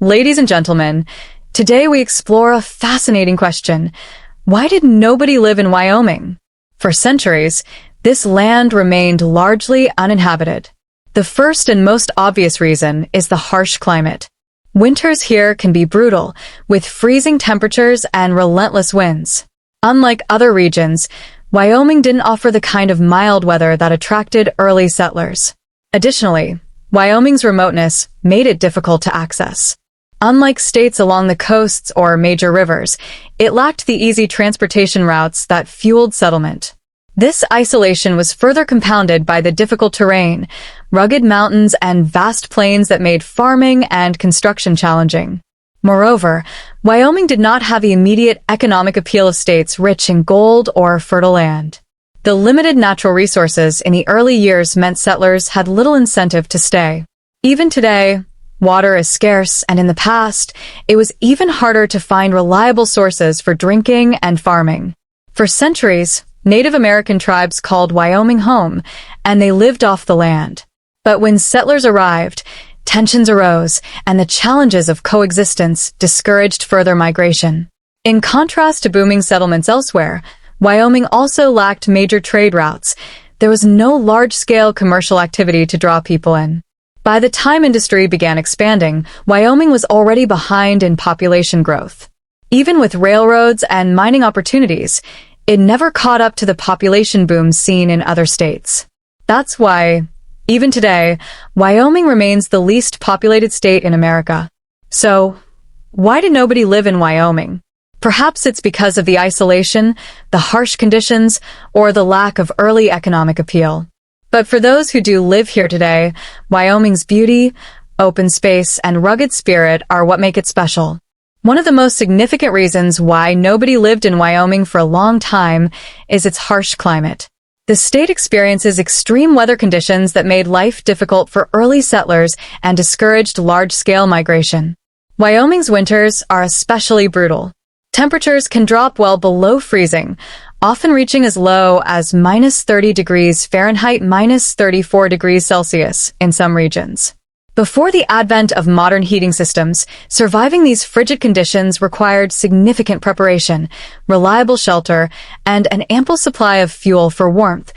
Ladies and gentlemen, today we explore a fascinating question. Why did nobody live in Wyoming? For centuries, this land remained largely uninhabited. The first and most obvious reason is the harsh climate. Winters here can be brutal, with freezing temperatures and relentless winds. Unlike other regions, Wyoming didn't offer the kind of mild weather that attracted early settlers. Additionally, Wyoming's remoteness made it difficult to access. Unlike states along the coasts or major rivers, it lacked the easy transportation routes that fueled settlement. This isolation was further compounded by the difficult terrain, rugged mountains and vast plains that made farming and construction challenging. Moreover, Wyoming did not have the immediate economic appeal of states rich in gold or fertile land. The limited natural resources in the early years meant settlers had little incentive to stay. Even today, water is scarce, and in the past, it was even harder to find reliable sources for drinking and farming. For centuries, Native American tribes called Wyoming home, and they lived off the land. But when settlers arrived, tensions arose, and the challenges of coexistence discouraged further migration. In contrast to booming settlements elsewhere, Wyoming also lacked major trade routes. There was no large-scale commercial activity to draw people in. By the time industry began expanding, Wyoming was already behind in population growth. Even with railroads and mining opportunities, it never caught up to the population boom seen in other states. That's why, even today, Wyoming remains the least populated state in America. So, why did nobody live in Wyoming? Perhaps it's because of the isolation, the harsh conditions, or the lack of early economic appeal. But for those who do live here today, Wyoming's beauty, open space, and rugged spirit are what make it special. One of the most significant reasons why nobody lived in Wyoming for a long time is its harsh climate. The state experiences extreme weather conditions that made life difficult for early settlers and discouraged large-scale migration. Wyoming's winters are especially brutal. Temperatures can drop well below freezing, often reaching as low as -30 degrees Fahrenheit, -34 degrees Celsius in some regions. Before the advent of modern heating systems, surviving these frigid conditions required significant preparation, reliable shelter, and an ample supply of fuel for warmth,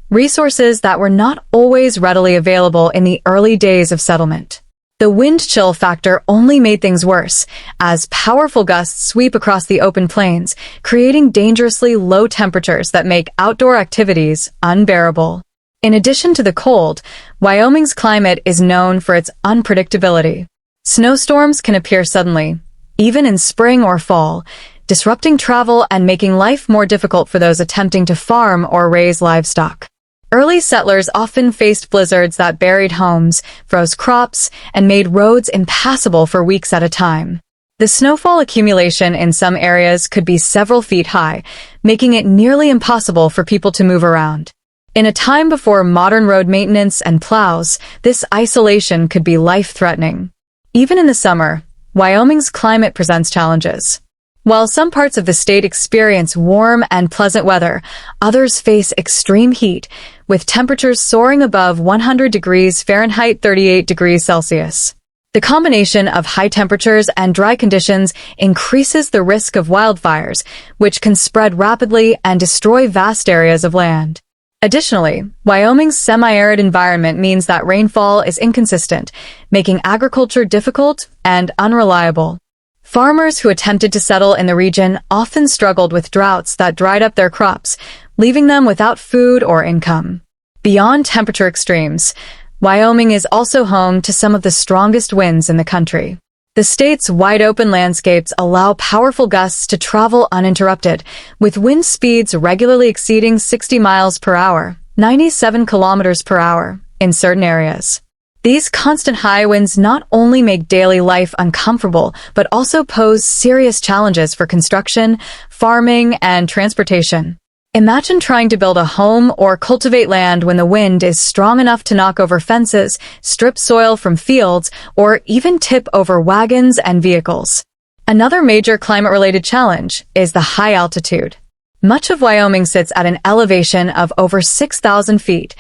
resources that were not always readily available in the early days of settlement. The wind chill factor only made things worse, as powerful gusts sweep across the open plains, creating dangerously low temperatures that make outdoor activities unbearable. In addition to the cold, Wyoming's climate is known for its unpredictability. Snowstorms can appear suddenly, even in spring or fall, disrupting travel and making life more difficult for those attempting to farm or raise livestock. Early settlers often faced blizzards that buried homes, froze crops, and made roads impassable for weeks at a time. The snowfall accumulation in some areas could be several feet high, making it nearly impossible for people to move around. In a time before modern road maintenance and plows, this isolation could be life-threatening. Even in the summer, Wyoming's climate presents challenges. While some parts of the state experience warm and pleasant weather, others face extreme heat, with temperatures soaring above 100 degrees Fahrenheit, 38 degrees Celsius. The combination of high temperatures and dry conditions increases the risk of wildfires, which can spread rapidly and destroy vast areas of land. Additionally, Wyoming's semi-arid environment means that rainfall is inconsistent, making agriculture difficult and unreliable. Farmers who attempted to settle in the region often struggled with droughts that dried up their crops, leaving them without food or income. Beyond temperature extremes, Wyoming is also home to some of the strongest winds in the country. The state's wide-open landscapes allow powerful gusts to travel uninterrupted, with wind speeds regularly exceeding 60 miles per hour, 97 kilometers per hour, in certain areas. These constant high winds not only make daily life uncomfortable, but also pose serious challenges for construction, farming, and transportation. Imagine trying to build a home or cultivate land when the wind is strong enough to knock over fences, strip soil from fields, or even tip over wagons and vehicles. Another major climate-related challenge is the high altitude. Much of Wyoming sits at an elevation of over 6,000 feet,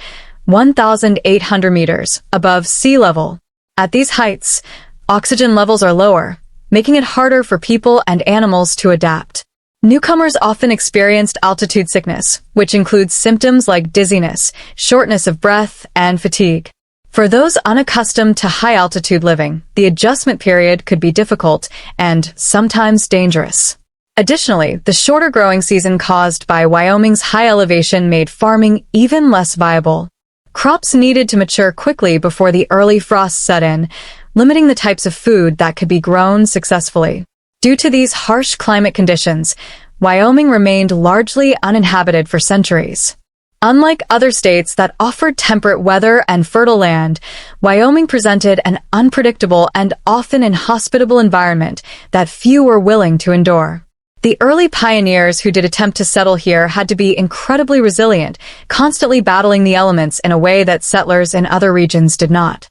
1,800 meters, above sea level. At these heights, Oxygen levels are lower, making it harder for people and animals to adapt. Newcomers often experienced altitude sickness, which includes symptoms like dizziness, shortness of breath, and fatigue. For those unaccustomed to high-altitude living, the adjustment period could be difficult and sometimes dangerous. Additionally, the shorter growing season caused by Wyoming's high elevation made farming even less viable. Crops needed to mature quickly before the early frosts set in, limiting the types of food that could be grown successfully. Due to these harsh climate conditions, Wyoming remained largely uninhabited for centuries. Unlike other states that offered temperate weather and fertile land, Wyoming presented an unpredictable and often inhospitable environment that few were willing to endure. The early pioneers who did attempt to settle here had to be incredibly resilient, constantly battling the elements in a way that settlers in other regions did not.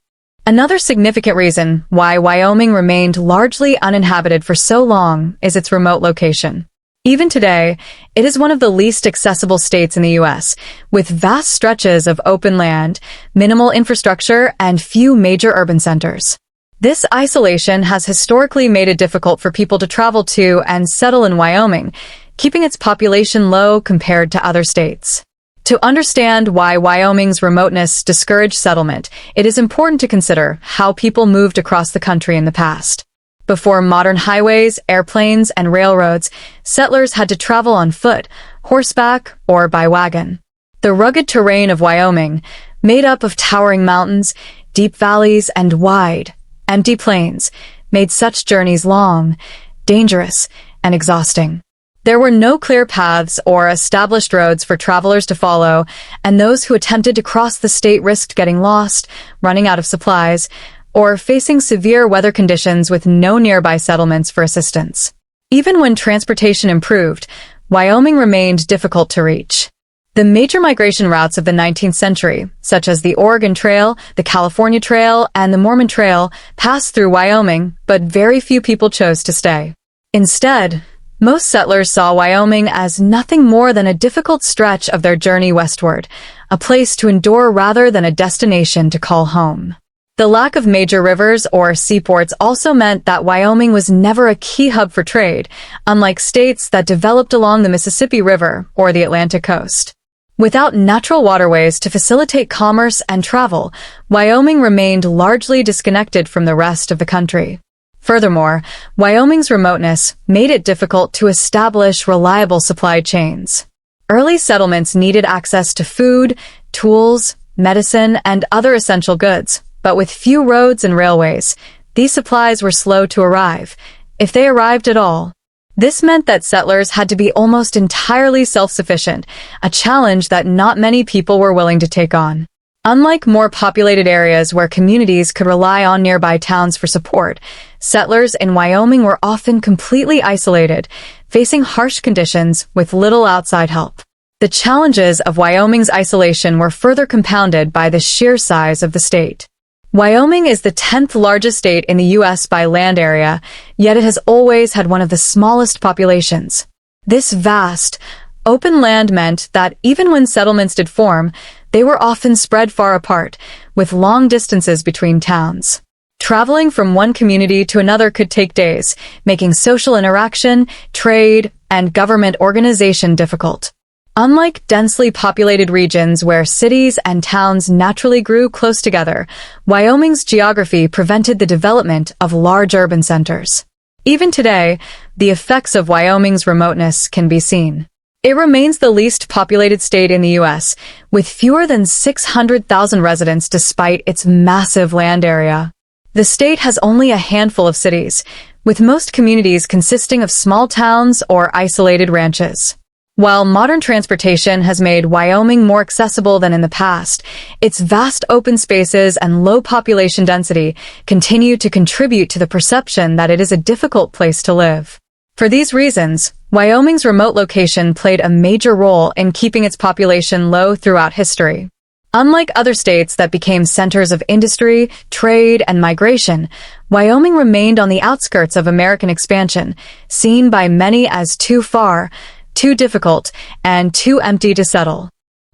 Another significant reason why Wyoming remained largely uninhabited for so long is its remote location. Even today, it is one of the least accessible states in the U.S., with vast stretches of open land, minimal infrastructure, and few major urban centers. This isolation has historically made it difficult for people to travel to and settle in Wyoming, keeping its population low compared to other states. To understand why Wyoming's remoteness discouraged settlement, it is important to consider how people moved across the country in the past. Before modern highways, airplanes, and railroads, settlers had to travel on foot, horseback, or by wagon. The rugged terrain of Wyoming, made up of towering mountains, deep valleys, and wide, empty plains, made such journeys long, dangerous, and exhausting. There were no clear paths or established roads for travelers to follow, and those who attempted to cross the state risked getting lost, running out of supplies, or facing severe weather conditions with no nearby settlements for assistance. Even when transportation improved, Wyoming remained difficult to reach. The major migration routes of the 19th century, such as the Oregon Trail, the California Trail, and the Mormon Trail, passed through Wyoming, but very few people chose to stay. Instead, most settlers saw Wyoming as nothing more than a difficult stretch of their journey westward, a place to endure rather than a destination to call home. The lack of major rivers or seaports also meant that Wyoming was never a key hub for trade, unlike states that developed along the Mississippi River or the Atlantic coast. Without natural waterways to facilitate commerce and travel, Wyoming remained largely disconnected from the rest of the country. Furthermore, Wyoming's remoteness made it difficult to establish reliable supply chains. Early settlements needed access to food, tools, medicine, and other essential goods, but with few roads and railways, these supplies were slow to arrive, if they arrived at all. This meant that settlers had to be almost entirely self-sufficient, a challenge that not many people were willing to take on. Unlike more populated areas where communities could rely on nearby towns for support, settlers in Wyoming were often completely isolated, facing harsh conditions with little outside help. The challenges of Wyoming's isolation were further compounded by the sheer size of the state. Wyoming is the 10th largest state in the U.S. by land area, yet it has always had one of the smallest populations. This vast, open land meant that even when settlements did form, they were often spread far apart, with long distances between towns. Traveling from one community to another could take days, making social interaction, trade, and government organization difficult. Unlike densely populated regions where cities and towns naturally grew close together, Wyoming's geography prevented the development of large urban centers. Even today, the effects of Wyoming's remoteness can be seen. It remains the least populated state in the U.S., with fewer than 600,000 residents despite its massive land area. The state has only a handful of cities, with most communities consisting of small towns or isolated ranches. While modern transportation has made Wyoming more accessible than in the past, its vast open spaces and low population density continue to contribute to the perception that it is a difficult place to live. For these reasons, Wyoming's remote location played a major role in keeping its population low throughout history. Unlike other states that became centers of industry, trade, and migration, Wyoming remained on the outskirts of American expansion, seen by many as too far, too difficult, and too empty to settle.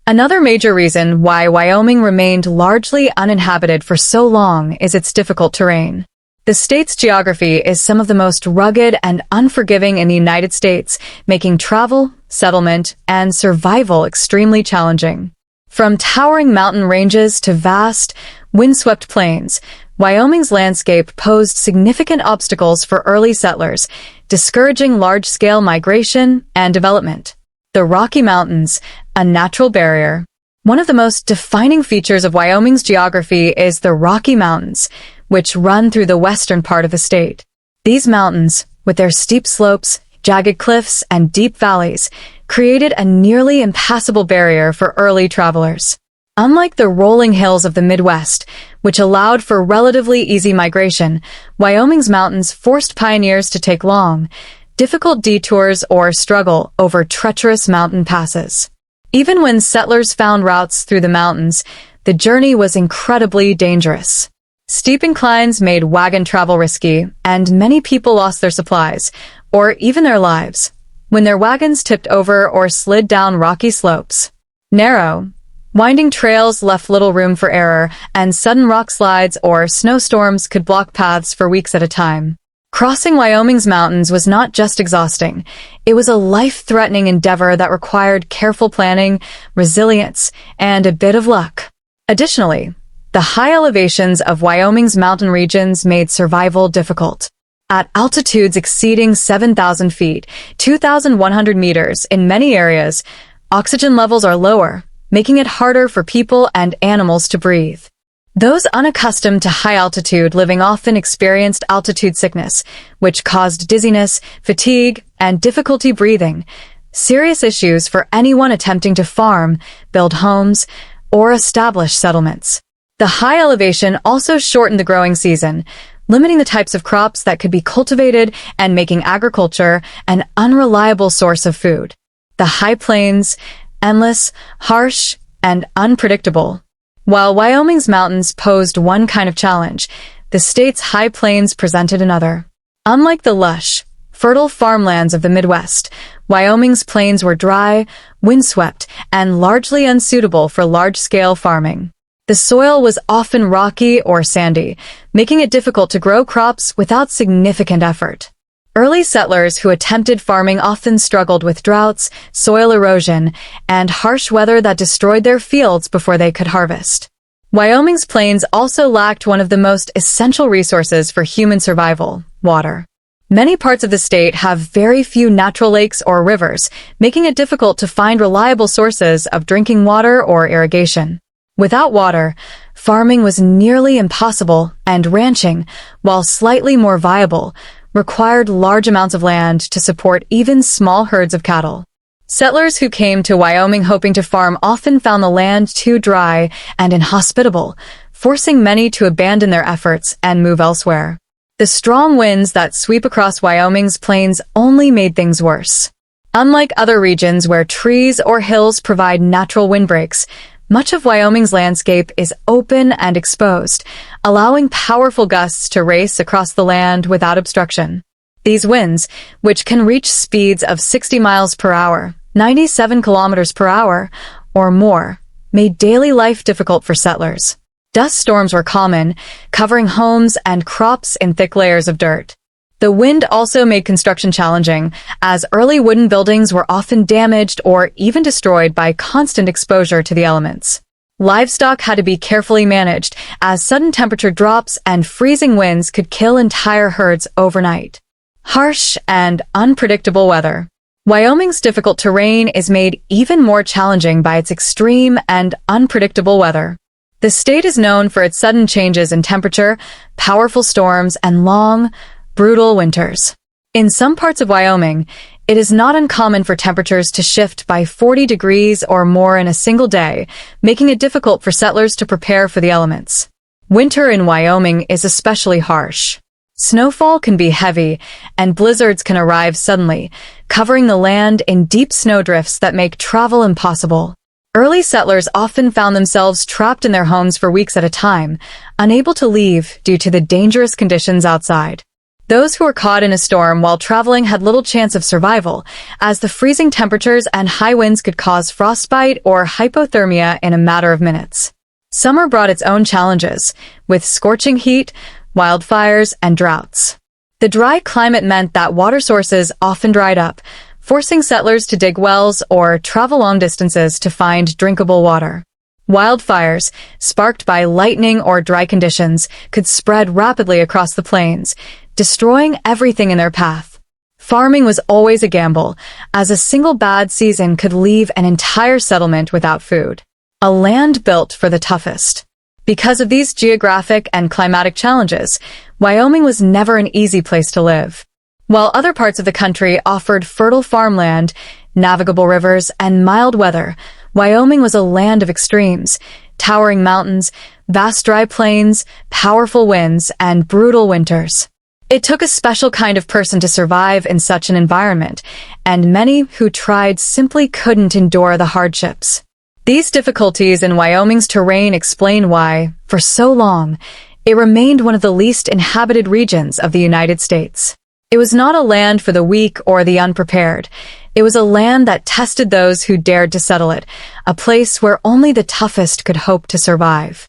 Another major reason why Wyoming remained largely uninhabited for so long is its difficult terrain. The state's geography is some of the most rugged and unforgiving in the United States, making travel, settlement, and survival extremely challenging. From towering mountain ranges to vast, windswept plains, Wyoming's landscape posed significant obstacles for early settlers, discouraging large-scale migration and development. The Rocky Mountains, a natural barrier. One of the most defining features of Wyoming's geography is the Rocky Mountains, which run through the western part of the state. These mountains, with their steep slopes, jagged cliffs, and deep valleys, created a nearly impassable barrier for early travelers. Unlike the rolling hills of the Midwest, which allowed for relatively easy migration, Wyoming's mountains forced pioneers to take long, difficult detours or struggle over treacherous mountain passes. Even when settlers found routes through the mountains, the journey was incredibly dangerous. Steep inclines made wagon travel risky, and many people lost their supplies, or even their lives, when their wagons tipped over or slid down rocky slopes. Narrow, winding trails left little room for error, and sudden rock slides or snowstorms could block paths for weeks at a time. Crossing Wyoming's mountains was not just exhausting, it was a life-threatening endeavor that required careful planning, resilience, and a bit of luck. Additionally, the high elevations of Wyoming's mountain regions made survival difficult. At altitudes exceeding 7,000 feet, 2,100 meters in many areas, oxygen levels are lower, making it harder for people and animals to breathe. Those unaccustomed to high altitude living often experienced altitude sickness, which caused dizziness, fatigue, and difficulty breathing, serious issues for anyone attempting to farm, build homes, or establish settlements. The high elevation also shortened the growing season, limiting the types of crops that could be cultivated and making agriculture an unreliable source of food. The high plains, endless, harsh, and unpredictable. While Wyoming's mountains posed one kind of challenge, the state's high plains presented another. Unlike the lush, fertile farmlands of the Midwest, Wyoming's plains were dry, windswept, and largely unsuitable for large-scale farming. The soil was often rocky or sandy, making it difficult to grow crops without significant effort. Early settlers who attempted farming often struggled with droughts, soil erosion, and harsh weather that destroyed their fields before they could harvest. Wyoming's plains also lacked one of the most essential resources for human survival: water. Many parts of the state have very few natural lakes or rivers, making it difficult to find reliable sources of drinking water or irrigation. Without water, farming was nearly impossible, and ranching, while slightly more viable, required large amounts of land to support even small herds of cattle. Settlers who came to Wyoming hoping to farm often found the land too dry and inhospitable, forcing many to abandon their efforts and move elsewhere. The strong winds that sweep across Wyoming's plains only made things worse. Unlike other regions where trees or hills provide natural windbreaks, much of Wyoming's landscape is open and exposed, allowing powerful gusts to race across the land without obstruction. These winds, which can reach speeds of 60 miles per hour, 97 kilometers per hour, or more, made daily life difficult for settlers. Dust storms were common, covering homes and crops in thick layers of dirt. The wind also made construction challenging, as early wooden buildings were often damaged or even destroyed by constant exposure to the elements. Livestock had to be carefully managed, as sudden temperature drops and freezing winds could kill entire herds overnight. Harsh and unpredictable weather. Wyoming's difficult terrain is made even more challenging by its extreme and unpredictable weather. The state is known for its sudden changes in temperature, powerful storms, and long, brutal winters. In some parts of Wyoming, it is not uncommon for temperatures to shift by 40 degrees or more in a single day, making it difficult for settlers to prepare for the elements. Winter in Wyoming is especially harsh. Snowfall can be heavy, and blizzards can arrive suddenly, covering the land in deep snowdrifts that make travel impossible. Early settlers often found themselves trapped in their homes for weeks at a time, unable to leave due to the dangerous conditions outside. Those who were caught in a storm while traveling had little chance of survival, as the freezing temperatures and high winds could cause frostbite or hypothermia in a matter of minutes. Summer brought its own challenges, with scorching heat, wildfires, and droughts. The dry climate meant that water sources often dried up, forcing settlers to dig wells or travel long distances to find drinkable water. Wildfires, sparked by lightning or dry conditions, could spread rapidly across the plains, destroying everything in their path. Farming was always a gamble, as a single bad season could leave an entire settlement without food. A land built for the toughest. Because of these geographic and climatic challenges, Wyoming was never an easy place to live. While other parts of the country offered fertile farmland, navigable rivers, and mild weather, Wyoming was a land of extremes: towering mountains, vast dry plains, powerful winds, and brutal winters. It took a special kind of person to survive in such an environment, and many who tried simply couldn't endure the hardships. These difficulties in Wyoming's terrain explain why, for so long, it remained one of the least inhabited regions of the United States. It was not a land for the weak or the unprepared. It was a land that tested those who dared to settle it, a place where only the toughest could hope to survive.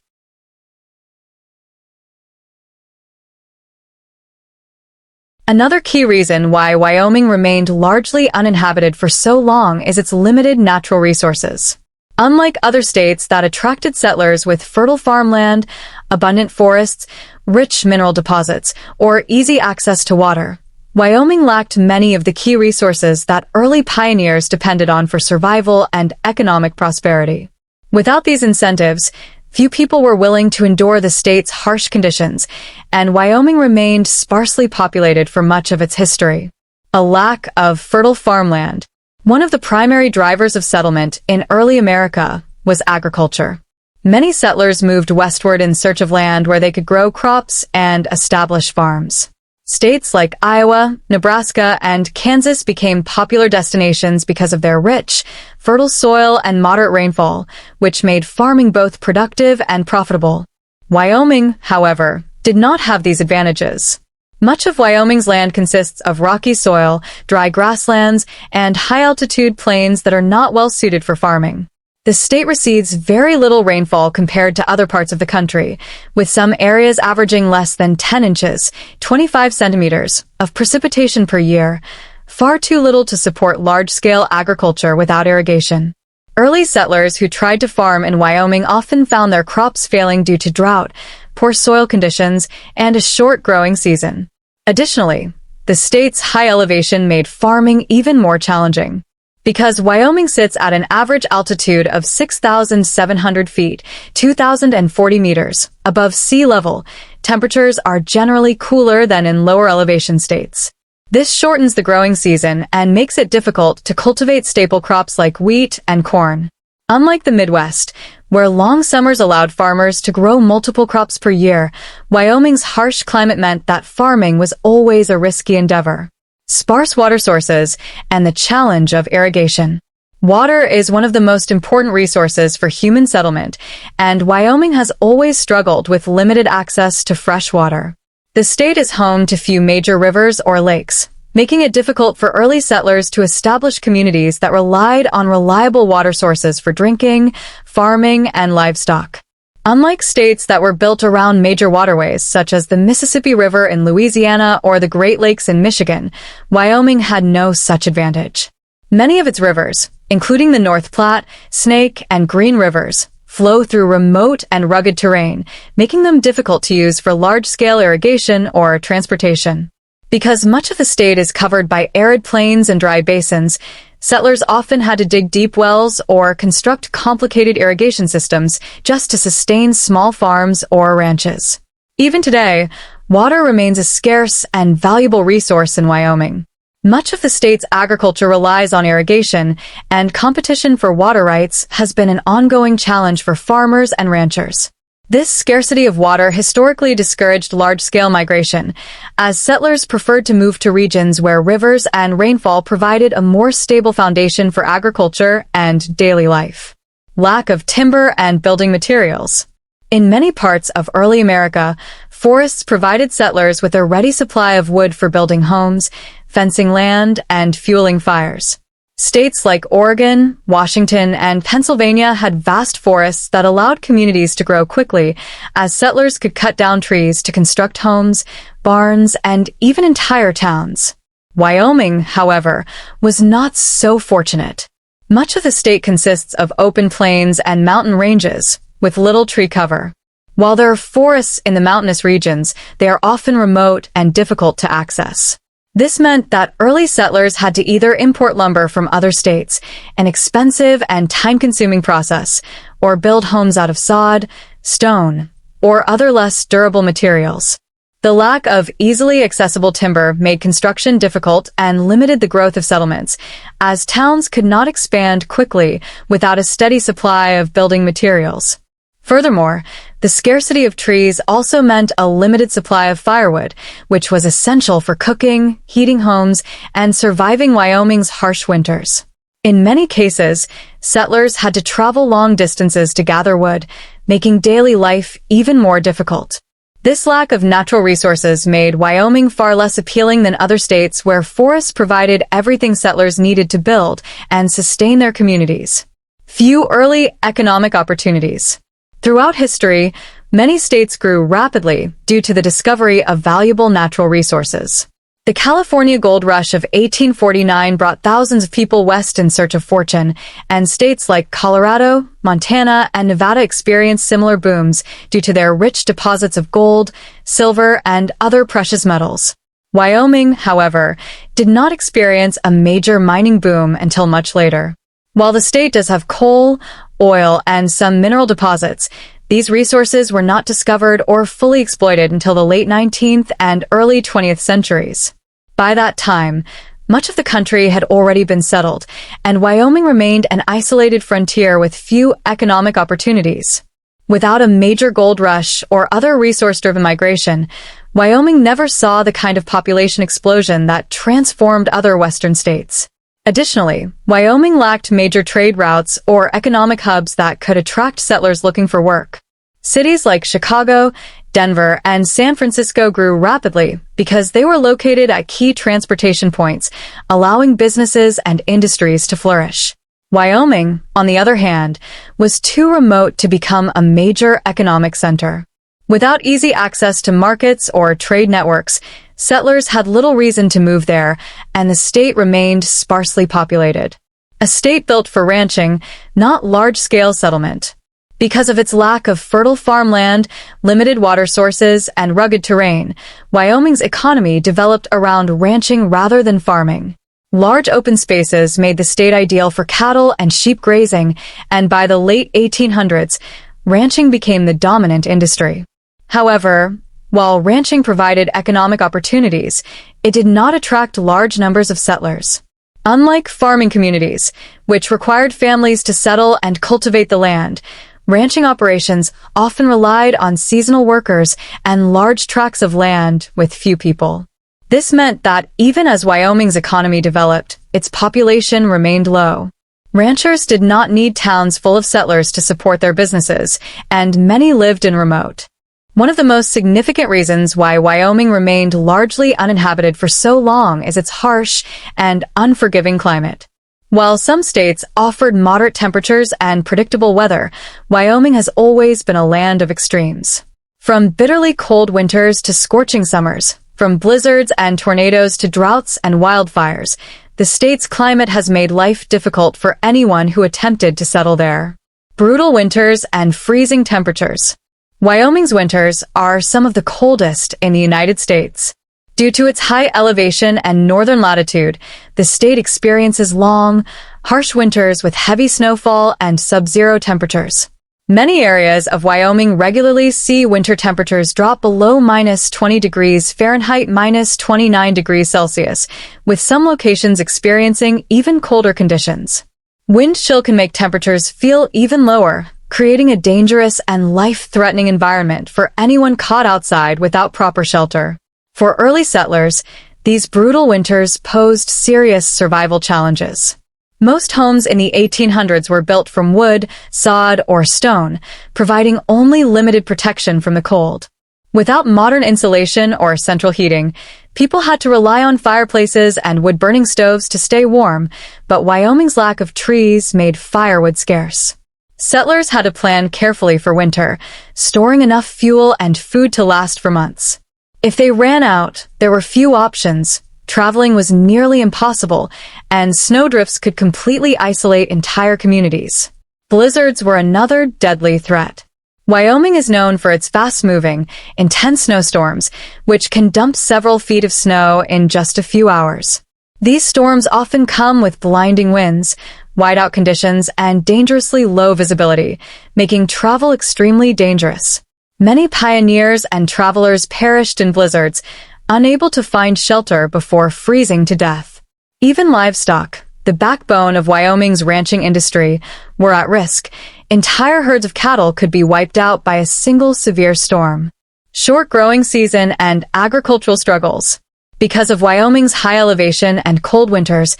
Another key reason why Wyoming remained largely uninhabited for so long is its limited natural resources. Unlike other states that attracted settlers with fertile farmland, abundant forests, rich mineral deposits, or easy access to water, Wyoming lacked many of the key resources that early pioneers depended on for survival and economic prosperity. Without these incentives, few people were willing to endure the state's harsh conditions, and Wyoming remained sparsely populated for much of its history. A lack of fertile farmland. One of the primary drivers of settlement in early America was agriculture. Many settlers moved westward in search of land where they could grow crops and establish farms. States like Iowa, Nebraska, and Kansas became popular destinations because of their rich, fertile soil and moderate rainfall, which made farming both productive and profitable. Wyoming, however, did not have these advantages. Much of Wyoming's land consists of rocky soil, dry grasslands, and high-altitude plains that are not well suited for farming. The state receives very little rainfall compared to other parts of the country, with some areas averaging less than 10 inches, 25 centimeters, of precipitation per year, far too little to support large-scale agriculture without irrigation. Early settlers who tried to farm in Wyoming often found their crops failing due to drought, poor soil conditions, and a short growing season. Additionally, the state's high elevation made farming even more challenging. Because Wyoming sits at an average altitude of 6,700 feet, 2,040 meters, above sea level, temperatures are generally cooler than in lower elevation states. This shortens the growing season and makes it difficult to cultivate staple crops like wheat and corn. Unlike the Midwest, where long summers allowed farmers to grow multiple crops per year, Wyoming's harsh climate meant that farming was always a risky endeavor. Sparse water sources, and the challenge of irrigation. Water is one of the most important resources for human settlement, and Wyoming has always struggled with limited access to fresh water. The state is home to few major rivers or lakes, making it difficult for early settlers to establish communities that relied on reliable water sources for drinking, farming, and livestock. Unlike states that were built around major waterways, such as the Mississippi River in Louisiana or the Great Lakes in Michigan, Wyoming had no such advantage. Many of its rivers, including the North Platte, Snake, and Green Rivers, flow through remote and rugged terrain, making them difficult to use for large-scale irrigation or transportation. Because much of the state is covered by arid plains and dry basins, settlers often had to dig deep wells or construct complicated irrigation systems just to sustain small farms or ranches. Even today, water remains a scarce and valuable resource in Wyoming. Much of the state's agriculture relies on irrigation, and competition for water rights has been an ongoing challenge for farmers and ranchers. This scarcity of water historically discouraged large-scale migration, as settlers preferred to move to regions where rivers and rainfall provided a more stable foundation for agriculture and daily life. Lack of timber and building materials. In many parts of early America, forests provided settlers with a ready supply of wood for building homes, fencing land, and fueling fires. States like Oregon, Washington, and Pennsylvania had vast forests that allowed communities to grow quickly, as settlers could cut down trees to construct homes, barns, and even entire towns. Wyoming, however, was not so fortunate. Much of the state consists of open plains and mountain ranges, with little tree cover. While there are forests in the mountainous regions, they are often remote and difficult to access. This meant that early settlers had to either import lumber from other states, an expensive and time-consuming process, or build homes out of sod, stone, or other less durable materials. The lack of easily accessible timber made construction difficult and limited the growth of settlements, as towns could not expand quickly without a steady supply of building materials. Furthermore, the scarcity of trees also meant a limited supply of firewood, which was essential for cooking, heating homes, and surviving Wyoming's harsh winters. In many cases, settlers had to travel long distances to gather wood, making daily life even more difficult. This lack of natural resources made Wyoming far less appealing than other states where forests provided everything settlers needed to build and sustain their communities. Few early economic opportunities. Throughout history, many states grew rapidly due to the discovery of valuable natural resources. The California gold rush of 1849 brought thousands of people west in search of fortune, and states like Colorado, Montana, and Nevada experienced similar booms due to their rich deposits of gold, silver, and other precious metals. Wyoming, however, did not experience a major mining boom until much later. While the state does have coal, oil, and some mineral deposits, these resources were not discovered or fully exploited until the late 19th and early 20th centuries. By that time, much of the country had already been settled, and Wyoming remained an isolated frontier with few economic opportunities. Without a major gold rush or other resource-driven migration, Wyoming never saw the kind of population explosion that transformed other Western states. Additionally, Wyoming lacked major trade routes or economic hubs that could attract settlers looking for work. Cities like Chicago, Denver, and San Francisco grew rapidly because they were located at key transportation points, allowing businesses and industries to flourish. Wyoming, on the other hand, was too remote to become a major economic center. Without easy access to markets or trade networks, settlers had little reason to move there, and the state remained sparsely populated. A state built for ranching, not large-scale settlement. Because of its lack of fertile farmland, limited water sources, and rugged terrain, Wyoming's economy developed around ranching rather than farming. Large open spaces made the state ideal for cattle and sheep grazing, and by the late 1800s, ranching became the dominant industry. However, while ranching provided economic opportunities, it did not attract large numbers of settlers. Unlike farming communities, which required families to settle and cultivate the land, ranching operations often relied on seasonal workers and large tracts of land with few people. This meant that even as Wyoming's economy developed, its population remained low. Ranchers did not need towns full of settlers to support their businesses, and many lived in remote. One of the most significant reasons why Wyoming remained largely uninhabited for so long is its harsh and unforgiving climate. While some states offered moderate temperatures and predictable weather, Wyoming has always been a land of extremes. From bitterly cold winters to scorching summers, from blizzards and tornadoes to droughts and wildfires, the state's climate has made life difficult for anyone who attempted to settle there. Brutal winters and freezing temperatures. Wyoming's winters are some of the coldest in the United States. Due to its high elevation and northern latitude, the state experiences long, harsh winters with heavy snowfall and sub-zero temperatures. Many areas of Wyoming regularly see winter temperatures drop below -20 degrees Fahrenheit, -29 degrees Celsius, with some locations experiencing even colder conditions. Wind chill can make temperatures feel even lower, creating a dangerous and life-threatening environment for anyone caught outside without proper shelter. For early settlers, these brutal winters posed serious survival challenges. Most homes in the 1800s were built from wood, sod, or stone, providing only limited protection from the cold. Without modern insulation or central heating, people had to rely on fireplaces and wood-burning stoves to stay warm, but Wyoming's lack of trees made firewood scarce. Settlers had to plan carefully for winter, storing enough fuel and food to last for months. If they ran out, there were few options. Traveling was nearly impossible, and snowdrifts could completely isolate entire communities. Blizzards were another deadly threat. Wyoming is known for its fast-moving, intense snowstorms, which can dump several feet of snow in just a few hours. These storms often come with blinding winds, whiteout conditions, and dangerously low visibility, making travel extremely dangerous. Many pioneers and travelers perished in blizzards, unable to find shelter before freezing to death. Even livestock, the backbone of Wyoming's ranching industry, were at risk. Entire herds of cattle could be wiped out by a single severe storm. Short growing season and agricultural struggles. Because of Wyoming's high elevation and cold winters,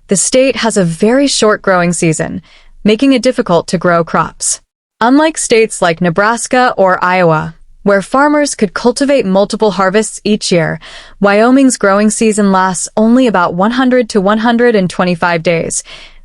the state has a very short growing season, making it difficult to grow crops. Unlike states like Nebraska or Iowa, where farmers could cultivate multiple harvests each year, Wyoming's growing season lasts only about 100 to 125 days,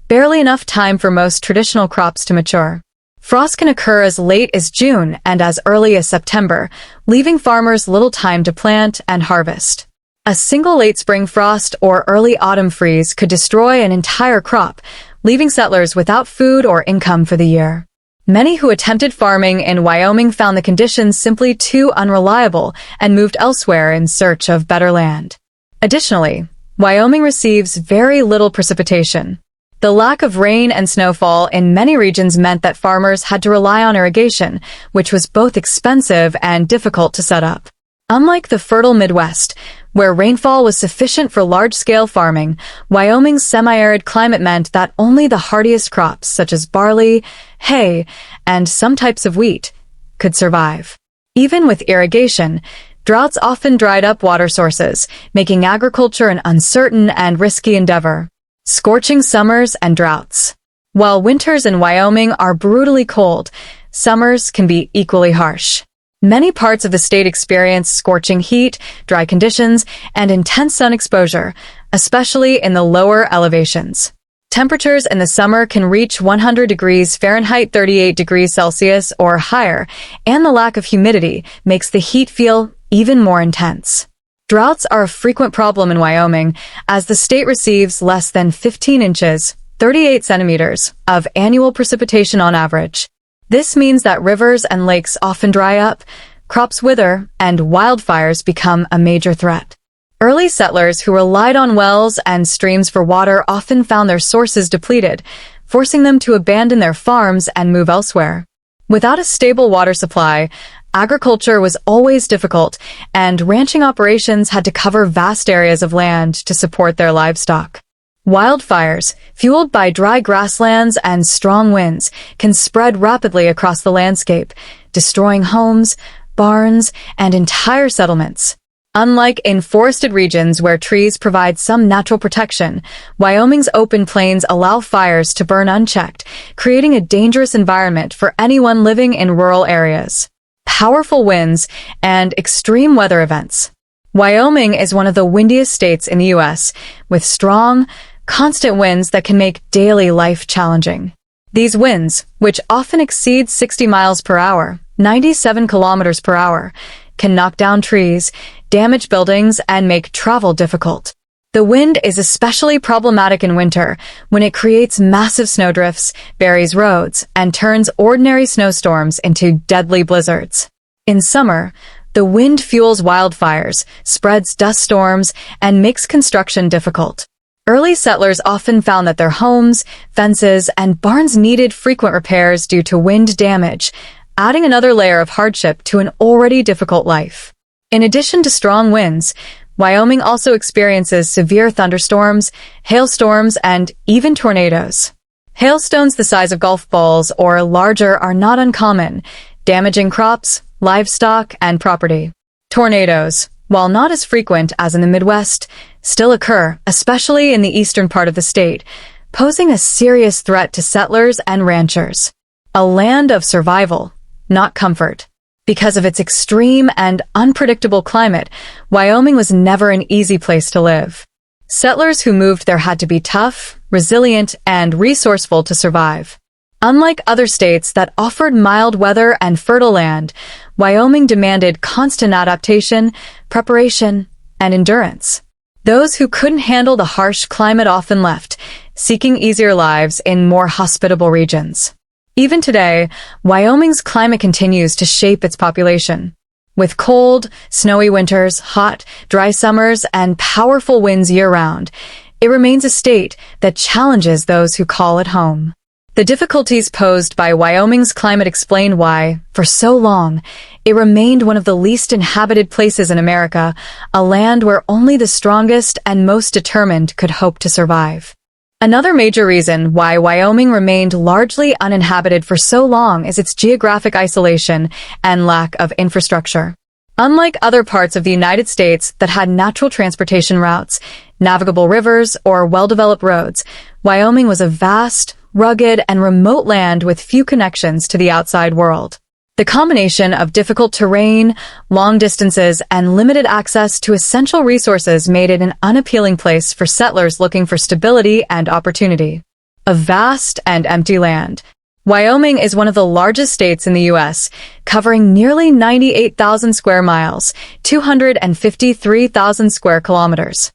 barely enough time for most traditional crops to mature. Frost can occur as late as June and as early as September, leaving farmers little time to plant and harvest. A single late spring frost or early autumn freeze could destroy an entire crop, leaving settlers without food or income for the year. Many who attempted farming in Wyoming found the conditions simply too unreliable and moved elsewhere in search of better land. Additionally, Wyoming receives very little precipitation. The lack of rain and snowfall in many regions meant that farmers had to rely on irrigation, which was both expensive and difficult to set up. Unlike the fertile Midwest, where rainfall was sufficient for large-scale farming, Wyoming's semi-arid climate meant that only the hardiest crops, such as barley, hay, and some types of wheat, could survive. Even with irrigation, droughts often dried up water sources, making agriculture an uncertain and risky endeavor. Scorching summers and droughts. While winters in Wyoming are brutally cold, summers can be equally harsh. Many parts of the state experience scorching heat, dry conditions, and intense sun exposure, especially in the lower elevations. Temperatures in the summer can reach 100 degrees Fahrenheit 38 degrees Celsius or higher, and the lack of humidity makes the heat feel even more intense. Droughts are a frequent problem in Wyoming, as the state receives less than 15 inches, 38 centimeters, of annual precipitation on average. This means that rivers and lakes often dry up, crops wither, and wildfires become a major threat. Early settlers who relied on wells and streams for water often found their sources depleted, forcing them to abandon their farms and move elsewhere. Without a stable water supply, agriculture was always difficult, and ranching operations had to cover vast areas of land to support their livestock. Wildfires, fueled by dry grasslands and strong winds, can spread rapidly across the landscape, destroying homes, barns, and entire settlements. Unlike in forested regions where trees provide some natural protection, Wyoming's open plains allow fires to burn unchecked, creating a dangerous environment for anyone living in rural areas. Powerful winds and extreme weather events. Wyoming is one of the windiest states in the U.S., with strong, constant winds that can make daily life challenging. These winds, which often exceed 60 miles per hour, 97 kilometers per hour, can knock down trees, damage buildings, and make travel difficult. The wind is especially problematic in winter when it creates massive snowdrifts, buries roads, and turns ordinary snowstorms into deadly blizzards. In summer, the wind fuels wildfires, spreads dust storms, and makes construction difficult. Early settlers often found that their homes, fences, and barns needed frequent repairs due to wind damage, adding another layer of hardship to an already difficult life. In addition to strong winds, Wyoming also experiences severe thunderstorms, hailstorms, and even tornadoes. Hailstones the size of golf balls or larger are not uncommon, damaging crops, livestock, and property. Tornadoes, while not as frequent as in the Midwest, still occur, especially in the eastern part of the state, posing a serious threat to settlers and ranchers. A land of survival, not comfort. Because of its extreme and unpredictable climate, Wyoming was never an easy place to live. Settlers who moved there had to be tough, resilient, and resourceful to survive. Unlike other states that offered mild weather and fertile land, Wyoming demanded constant adaptation, preparation, and endurance. Those who couldn't handle the harsh climate often left, seeking easier lives in more hospitable regions. Even today, Wyoming's climate continues to shape its population. With cold, snowy winters, hot, dry summers, and powerful winds year-round, it remains a state that challenges those who call it home. The difficulties posed by Wyoming's climate explain why, for so long, it remained one of the least inhabited places in America, a land where only the strongest and most determined could hope to survive. Another major reason why Wyoming remained largely uninhabited for so long is its geographic isolation and lack of infrastructure. Unlike other parts of the United States that had natural transportation routes, navigable rivers, or well-developed roads, Wyoming was a vast, rugged, and remote land with few connections to the outside world. The combination of difficult terrain, long distances, and limited access to essential resources made it an unappealing place for settlers looking for stability and opportunity. A vast and empty land, Wyoming is one of the largest states in the U.S., covering nearly 98,000 square miles, 253,000 square kilometers.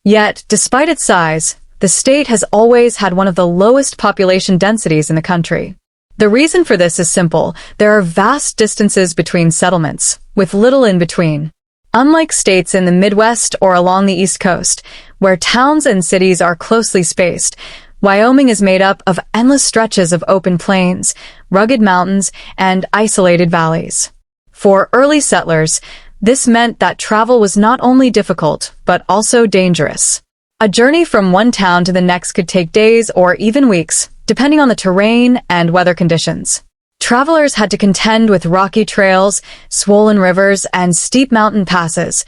Yet, despite its size, the state has always had one of the lowest population densities in the country. The reason for this is simple. There are vast distances between settlements, with little in between. Unlike states in the Midwest or along the East Coast, where towns and cities are closely spaced, Wyoming is made up of endless stretches of open plains, rugged mountains, and isolated valleys. For early settlers, this meant that travel was not only difficult, but also dangerous. A journey from one town to the next could take days or even weeks, depending on the terrain and weather conditions. Travelers had to contend with rocky trails, swollen rivers, and steep mountain passes,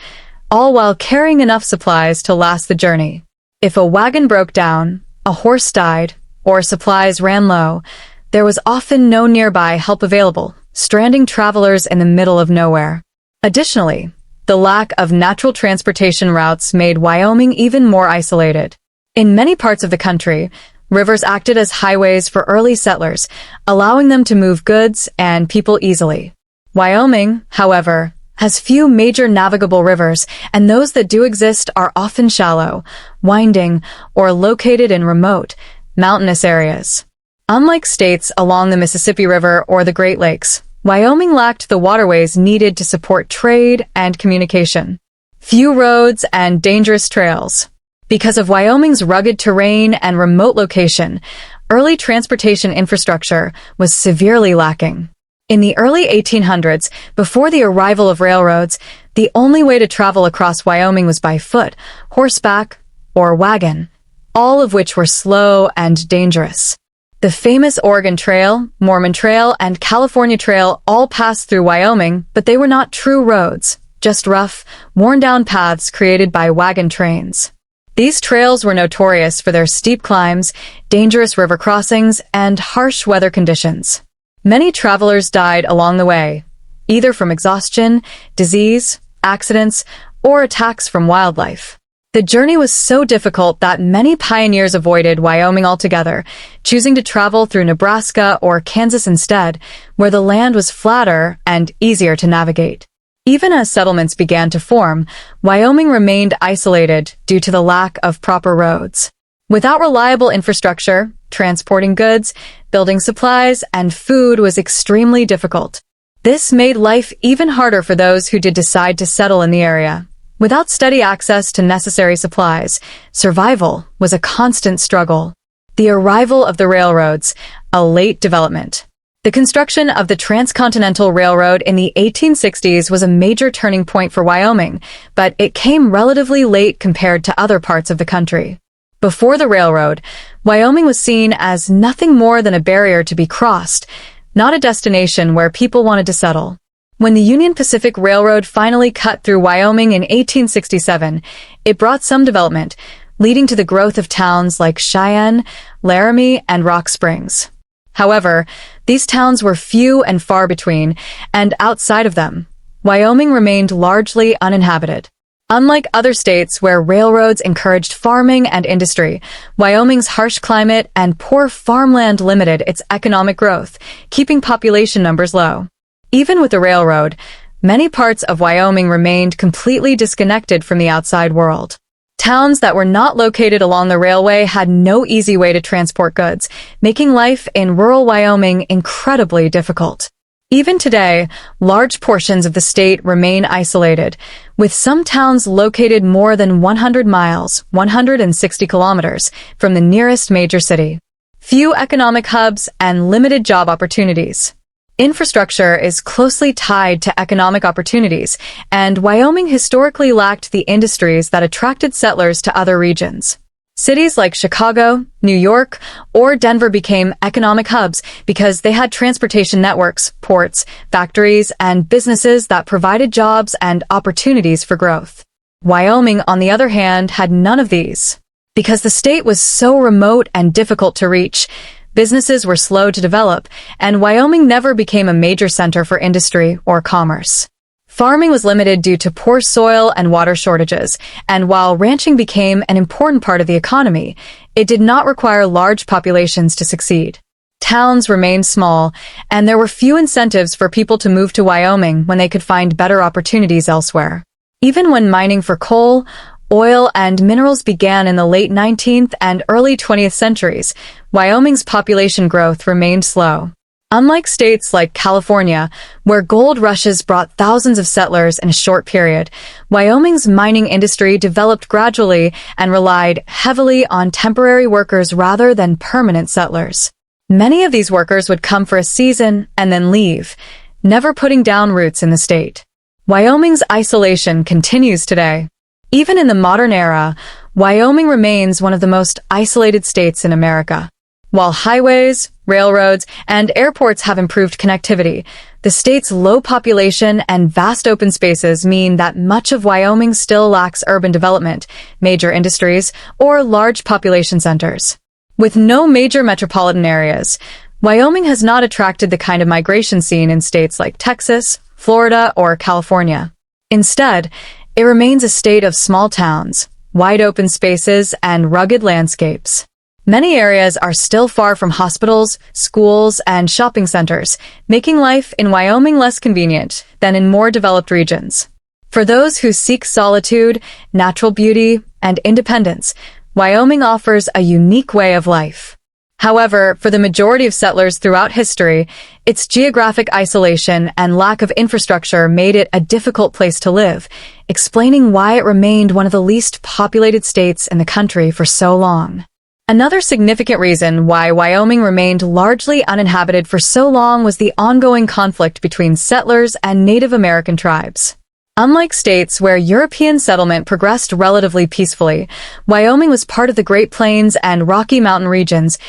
all while carrying enough supplies to last the journey. If a wagon broke down, a horse died, or supplies ran low, there was often no nearby help available, stranding travelers in the middle of nowhere. Additionally, the lack of natural transportation routes made Wyoming even more isolated. In many parts of the country, rivers acted as highways for early settlers, allowing them to move goods and people easily. Wyoming, however, has few major navigable rivers, and those that do exist are often shallow, winding, or located in remote, mountainous areas. Unlike states along the Mississippi River or the Great Lakes, Wyoming lacked the waterways needed to support trade and communication. Few roads and dangerous trails. Because of Wyoming's rugged terrain and remote location, early transportation infrastructure was severely lacking. In the early 1800s, before the arrival of railroads, the only way to travel across Wyoming was by foot, horseback, or wagon, all of which were slow and dangerous. The famous Oregon Trail, Mormon Trail, and California Trail all passed through Wyoming, but they were not true roads, just rough, worn-down paths created by wagon trains. These trails were notorious for their steep climbs, dangerous river crossings, and harsh weather conditions. Many travelers died along the way, either from exhaustion, disease, accidents, or attacks from wildlife. The journey was so difficult that many pioneers avoided Wyoming altogether, choosing to travel through Nebraska or Kansas instead, where the land was flatter and easier to navigate. Even as settlements began to form, Wyoming remained isolated due to the lack of proper roads. Without reliable infrastructure, transporting goods, building supplies, and food was extremely difficult. This made life even harder for those who did decide to settle in the area. Without steady access to necessary supplies, survival was a constant struggle. The arrival of the railroads, a late development. The construction of the Transcontinental Railroad in the 1860s was a major turning point for Wyoming, but it came relatively late compared to other parts of the country. Before the railroad, Wyoming was seen as nothing more than a barrier to be crossed, not a destination where people wanted to settle. When the Union Pacific Railroad finally cut through Wyoming in 1867, it brought some development, leading to the growth of towns like Cheyenne, Laramie, and Rock Springs. However, these towns were few and far between, and outside of them, Wyoming remained largely uninhabited. Unlike other states where railroads encouraged farming and industry, Wyoming's harsh climate and poor farmland limited its economic growth, keeping population numbers low. Even with the railroad, many parts of Wyoming remained completely disconnected from the outside world. Towns that were not located along the railway had no easy way to transport goods, making life in rural Wyoming incredibly difficult. Even today, large portions of the state remain isolated, with some towns located more than 100 miles, 160 kilometers, from the nearest major city. Few economic hubs and limited job opportunities. Infrastructure is closely tied to economic opportunities, and Wyoming historically lacked the industries that attracted settlers to other regions. Cities like Chicago, New York, or Denver became economic hubs because they had transportation networks, ports, factories, and businesses that provided jobs and opportunities for growth. Wyoming, on the other hand, had none of these. Because the state was so remote and difficult to reach, businesses were slow to develop, and Wyoming never became a major center for industry or commerce. Farming was limited due to poor soil and water shortages, and while ranching became an important part of the economy, it did not require large populations to succeed. Towns remained small, and there were few incentives for people to move to Wyoming when they could find better opportunities elsewhere. Even when mining for coal, oil, and minerals began in the late 19th and early 20th centuries, Wyoming's population growth remained slow. Unlike states like California, where gold rushes brought thousands of settlers in a short period, Wyoming's mining industry developed gradually and relied heavily on temporary workers rather than permanent settlers. Many of these workers would come for a season and then leave, never putting down roots in the state. Wyoming's isolation continues today. Even in the modern era, Wyoming remains one of the most isolated states in America. While highways, railroads, and airports have improved connectivity, the state's low population and vast open spaces mean that much of Wyoming still lacks urban development, major industries, or large population centers. With no major metropolitan areas, Wyoming has not attracted the kind of migration seen in states like Texas, Florida, or California. Instead, it remains a state of small towns, wide open spaces, and rugged landscapes. Many areas are still far from hospitals, schools, and shopping centers, making life in Wyoming less convenient than in more developed regions. For those who seek solitude, natural beauty, and independence, Wyoming offers a unique way of life. However, for the majority of settlers throughout history, its geographic isolation and lack of infrastructure made it a difficult place to live, explaining why it remained one of the least populated states in the country for so long. Another significant reason why Wyoming remained largely uninhabited for so long was the ongoing conflict between settlers and Native American tribes. Unlike states where European settlement progressed relatively peacefully, Wyoming was part of the Great Plains and Rocky Mountain regions,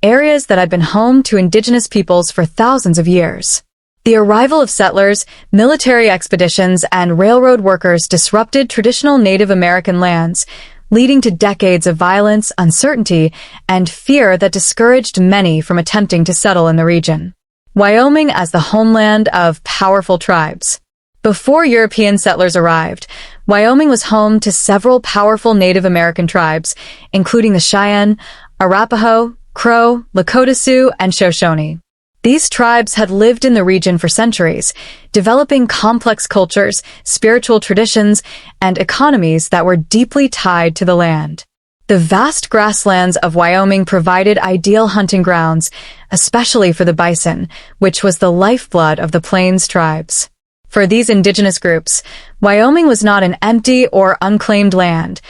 areas that had been home to indigenous peoples for thousands of years. The arrival of settlers, military expeditions, and railroad workers disrupted traditional Native American lands, leading to decades of violence, uncertainty, and fear that discouraged many from attempting to settle in the region. Wyoming as the homeland of powerful tribes. Before European settlers arrived, Wyoming was home to several powerful Native American tribes, including the Cheyenne, Arapaho, Crow, Lakota Sioux, and Shoshone. These tribes had lived in the region for centuries, developing complex cultures, spiritual traditions, and economies that were deeply tied to the land. The vast grasslands of Wyoming provided ideal hunting grounds, especially for the bison, which was the lifeblood of the Plains tribes. For these indigenous groups, Wyoming was not an empty or unclaimed land.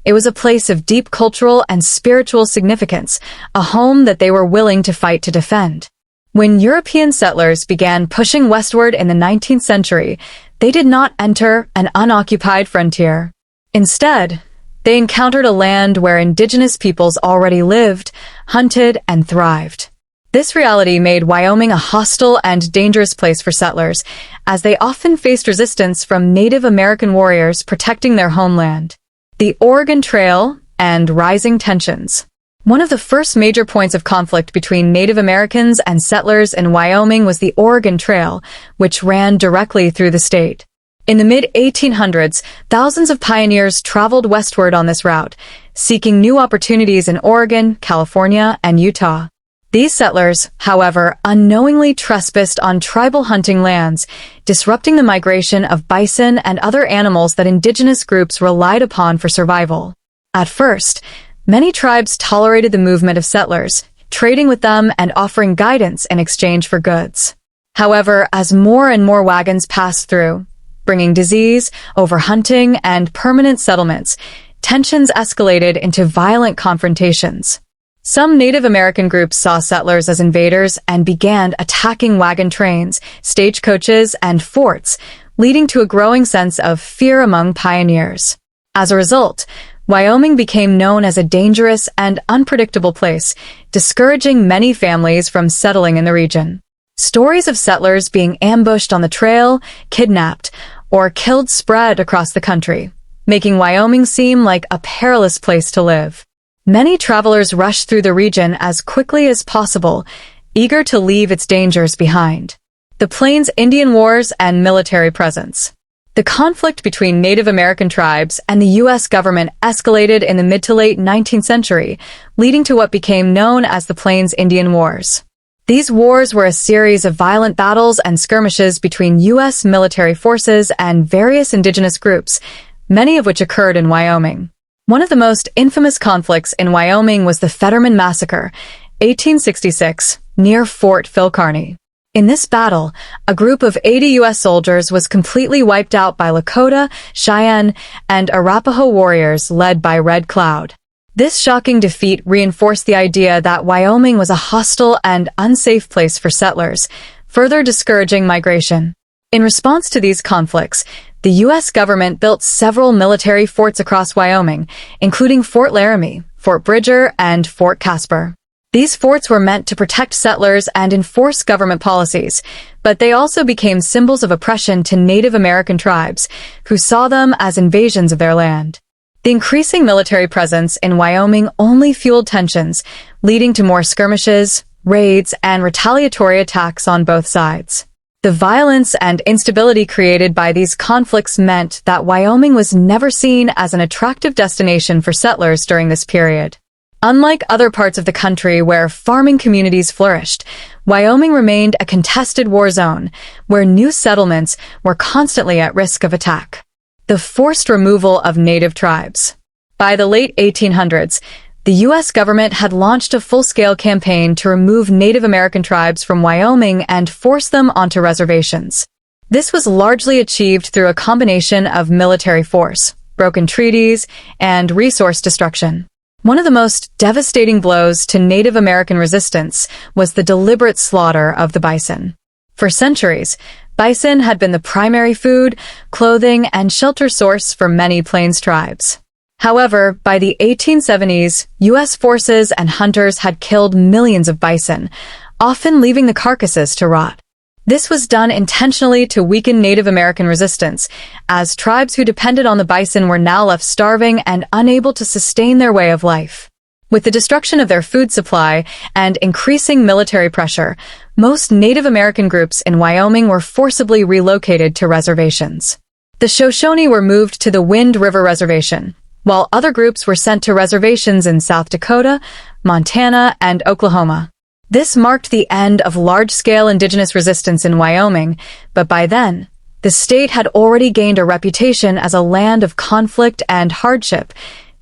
It was a place of deep cultural and spiritual significance, a home that they were willing to fight to defend. When European settlers began pushing westward in the 19th century, they did not enter an unoccupied frontier. Instead, they encountered a land where indigenous peoples already lived, hunted, and thrived. This reality made Wyoming a hostile and dangerous place for settlers, as they often faced resistance from Native American warriors protecting their homeland. The Oregon Trail and rising tensions. One of the first major points of conflict between Native Americans and settlers in Wyoming was the Oregon Trail, which ran directly through the state. In the mid-1800s, thousands of pioneers traveled westward on this route, seeking new opportunities in Oregon, California, and Utah. These settlers, however, unknowingly trespassed on tribal hunting lands, disrupting the migration of bison and other animals that indigenous groups relied upon for survival. At first, many tribes tolerated the movement of settlers, trading with them and offering guidance in exchange for goods. However, as more and more wagons passed through, bringing disease, overhunting, and permanent settlements, tensions escalated into violent confrontations. Some Native American groups saw settlers as invaders and began attacking wagon trains, stagecoaches, and forts, leading to a growing sense of fear among pioneers. As a result, Wyoming became known as a dangerous and unpredictable place, discouraging many families from settling in the region. Stories of settlers being ambushed on the trail, kidnapped, or killed spread across the country, making Wyoming seem like a perilous place to live. Many travelers rushed through the region as quickly as possible, eager to leave its dangers behind. The Plains Indian Wars and military presence. The conflict between Native American tribes and the U.S. government escalated in the mid to late 19th century, leading to what became known as the Plains Indian Wars. These wars were a series of violent battles and skirmishes between U.S. military forces and various indigenous groups, many of which occurred in Wyoming. One of the most infamous conflicts in Wyoming was the Fetterman Massacre, 1866, near Fort Phil Kearny. In this battle, a group of 80 U.S. soldiers was completely wiped out by Lakota, Cheyenne, and Arapaho warriors led by Red Cloud. This shocking defeat reinforced the idea that Wyoming was a hostile and unsafe place for settlers, further discouraging migration. In response to these conflicts, the U.S. government built several military forts across Wyoming, including Fort Laramie, Fort Bridger, and Fort Casper. These forts were meant to protect settlers and enforce government policies, but they also became symbols of oppression to Native American tribes, who saw them as invasions of their land. The increasing military presence in Wyoming only fueled tensions, leading to more skirmishes, raids, and retaliatory attacks on both sides. The violence and instability created by these conflicts meant that Wyoming was never seen as an attractive destination for settlers during this period. Unlike other parts of the country where farming communities flourished, Wyoming remained a contested war zone, where new settlements were constantly at risk of attack. The forced removal of native tribes. By the late 1800s, the U.S. government had launched a full-scale campaign to remove Native American tribes from Wyoming and force them onto reservations. This was largely achieved through a combination of military force, broken treaties, and resource destruction. One of the most devastating blows to Native American resistance was the deliberate slaughter of the bison. For centuries, bison had been the primary food, clothing, and shelter source for many Plains tribes. However, by the 1870s, U.S. forces and hunters had killed millions of bison, often leaving the carcasses to rot. This was done intentionally to weaken Native American resistance, as tribes who depended on the bison were now left starving and unable to sustain their way of life. With the destruction of their food supply and increasing military pressure, most Native American groups in Wyoming were forcibly relocated to reservations. The Shoshone were moved to the Wind River Reservation, while other groups were sent to reservations in South Dakota, Montana, and Oklahoma. This marked the end of large-scale indigenous resistance in Wyoming, but by then, the state had already gained a reputation as a land of conflict and hardship,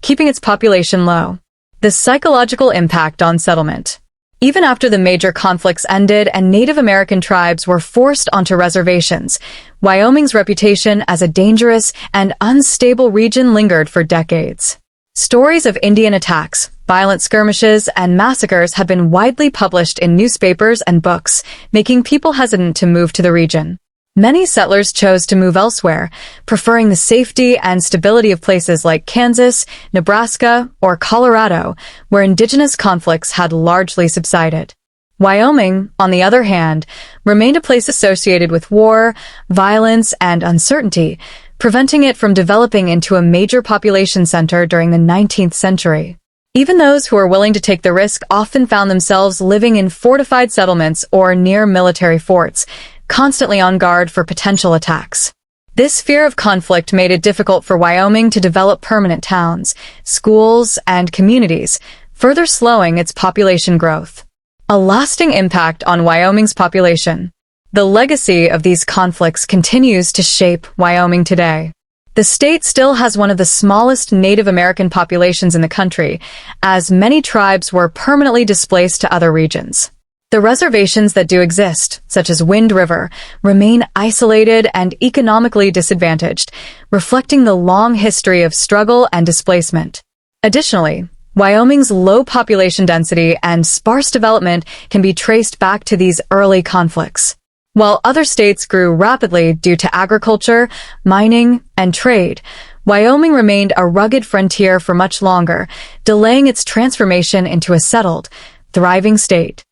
keeping its population low. The psychological impact on settlement. Even after the major conflicts ended and Native American tribes were forced onto reservations, Wyoming's reputation as a dangerous and unstable region lingered for decades. Stories of Indian attacks, violent skirmishes, and massacres have been widely published in newspapers and books, making people hesitant to move to the region. Many settlers chose to move elsewhere, preferring the safety and stability of places like Kansas, Nebraska, or Colorado, where indigenous conflicts had largely subsided. Wyoming, on the other hand, remained a place associated with war, violence, and uncertainty, preventing it from developing into a major population center during the 19th century. Even those who were willing to take the risk often found themselves living in fortified settlements or near military forts, constantly on guard for potential attacks. This fear of conflict made it difficult for Wyoming to develop permanent towns, schools, and communities, further slowing its population growth. A lasting impact on Wyoming's population. The legacy of these conflicts continues to shape Wyoming today. The state still has one of the smallest Native American populations in the country, as many tribes were permanently displaced to other regions. The reservations that do exist, such as Wind River, remain isolated and economically disadvantaged, reflecting the long history of struggle and displacement. Additionally, Wyoming's low population density and sparse development can be traced back to these early conflicts. While other states grew rapidly due to agriculture, mining, and trade, Wyoming remained a rugged frontier for much longer, delaying its transformation into a settled, thriving state.